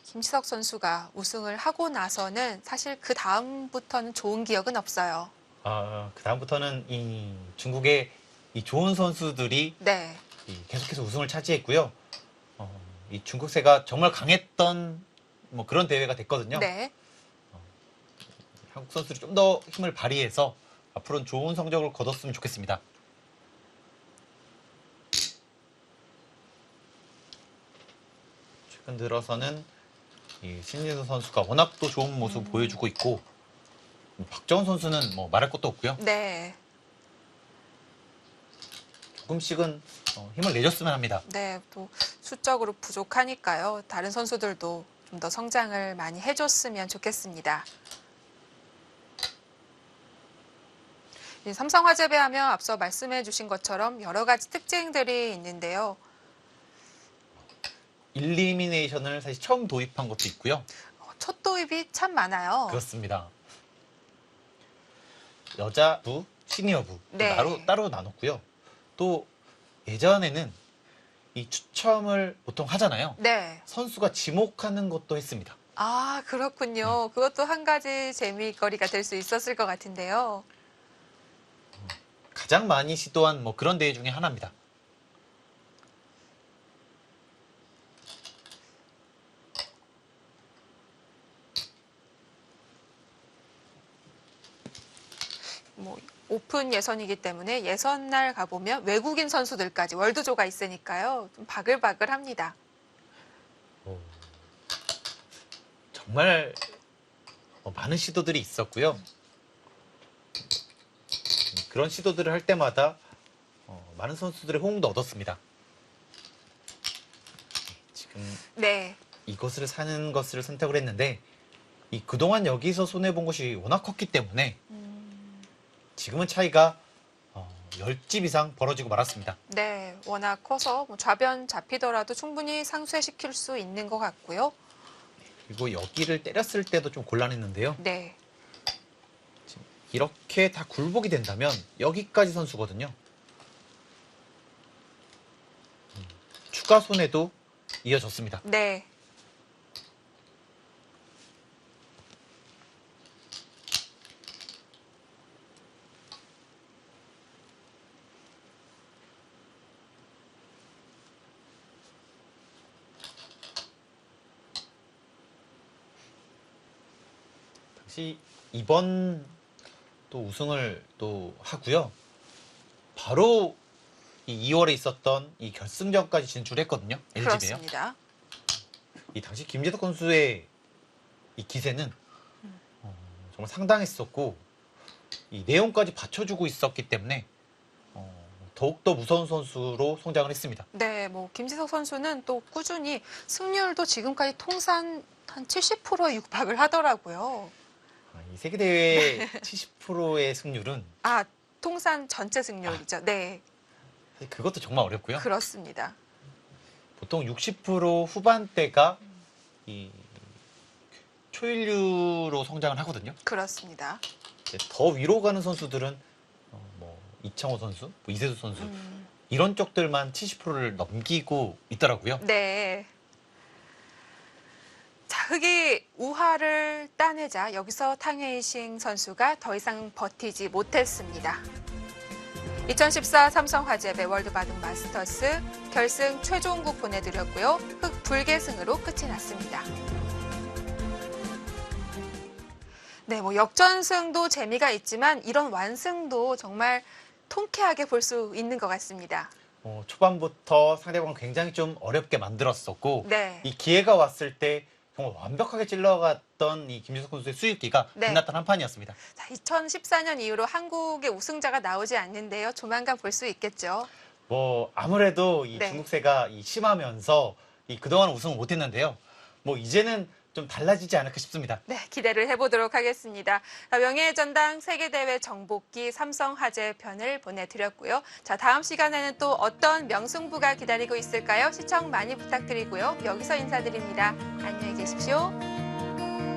김지석 선수가 우승을 하고 나서는 사실 그 다음부터는 좋은 기억은 없어요. 그 다음부터는 이 중국의 이 좋은 선수들이 네, 계속해서 우승을 차지했고요. 이 중국세가 정말 강했던 뭐 그런 대회가 됐거든요. 네. 한국 선수들이 좀 더 힘을 발휘해서 앞으로는 좋은 성적을 거뒀으면 좋겠습니다. 최근 들어서는 이 신진수 선수가 워낙 또 좋은 모습 보여주고 있고, 박정훈 선수는 뭐 말할 것도 없고요. 네. 조금씩은 힘을 내줬으면 합니다. 네, 또 수적으로 부족하니까요. 다른 선수들도 좀 더 성장을 많이 해줬으면 좋겠습니다. 삼성화재배 하면 앞서 말씀해 주신 것처럼 여러 가지 특징들이 있는데요. 일리미네이션을 사실 처음 도입한 것도 있고요. 첫 도입이 참 많아요. 그렇습니다. 여자부, 시니어부 네. 따로 나눴고요. 또 예전에는 이 추첨을 보통 하잖아요. 네. 선수가 지목하는 것도 했습니다. 아, 그렇군요. 그것도 한 가지 재미거리가 될 수 있었을 것 같은데요. 가장 많이 시도한 뭐 그런 대회 중에 하나입니다. 뭐 오픈 예선이기 때문에 예선 날 가보면 외국인 선수들까지 월드조가 있으니까요. 좀 바글바글합니다. 정말 많은 시도들이 있었고요. 그런 시도들을 할 때마다 많은 선수들의 호응도 얻었습니다. 지금 네. 이것을 사는 것을 선택을 했는데, 그동안 여기서 손해본 것이 워낙 컸기 때문에 지금은 차이가 10집 이상 벌어지고 말았습니다. 네, 워낙 커서 뭐 좌변 잡히더라도 충분히 상쇄시킬 수 있는 것 같고요. 그리고 여기를 때렸을 때도 좀 곤란했는데요. 네. 이렇게 다 굴복이 된다면 여기까지 선수거든요. 추가 손해도 이어졌습니다. 네. 당시 이번 또 우승을 또 하고요. 바로 이 2월에 있었던 이 결승전까지 진출했거든요. LG배요. 그렇습니다. 이 당시 김재덕 선수의 이 기세는 정말 상당했었고, 이 내용까지 받쳐주고 있었기 때문에 더욱더 무서운 선수로 성장을 했습니다. 네, 뭐 김지석 선수는 또 꾸준히 승률도 지금까지 통산 한 70%에 육박을 하더라고요. 이 세계대회 70%의 승률은 아, 통산 전체 승률이죠. 네, 사실 그것도 정말 어렵고요. 그렇습니다. 보통 60% 후반대가 이 초일류로 성장을 하거든요. 그렇습니다. 더 위로 가는 선수들은 뭐 이창호 선수, 뭐 이세수 선수 이런 쪽들만 70%를 넘기고 있더라고요. 네. 자, 흑이 우하를 따내자 여기서 탕웨이싱 선수가 더 이상 버티지 못했습니다. 2014 삼성화재배 월드바둑 마스터스 결승 최종국 보내드렸고요. 흑 불계승으로 끝이 났습니다. 네, 뭐 역전승도 재미가 있지만 이런 완승도 정말 통쾌하게 볼 수 있는 것 같습니다. 초반부터 상대방을 굉장히 좀 어렵게 만들었었고 네. 이 기회가 왔을 때 정말 완벽하게 찔러갔던 이 김주석 선수의 수익기가 네. 빛났던 한 판이었습니다. 자, 2014년 이후로 한국의 우승자가 나오지 않는데요. 조만간 볼 수 있겠죠. 아무래도 이 네. 중국세가 심하면서 그동안 우승을 못했는데요. 이제는 좀 달라지지 않을까 싶습니다. 네, 기대를 해보도록 하겠습니다. 자, 명예의 전당 세계대회 정복기 삼성화재 편을 보내드렸고요. 자, 다음 시간에는 또 어떤 명승부가 기다리고 있을까요? 시청 많이 부탁드리고요. 여기서 인사드립니다. 안녕히 계십시오.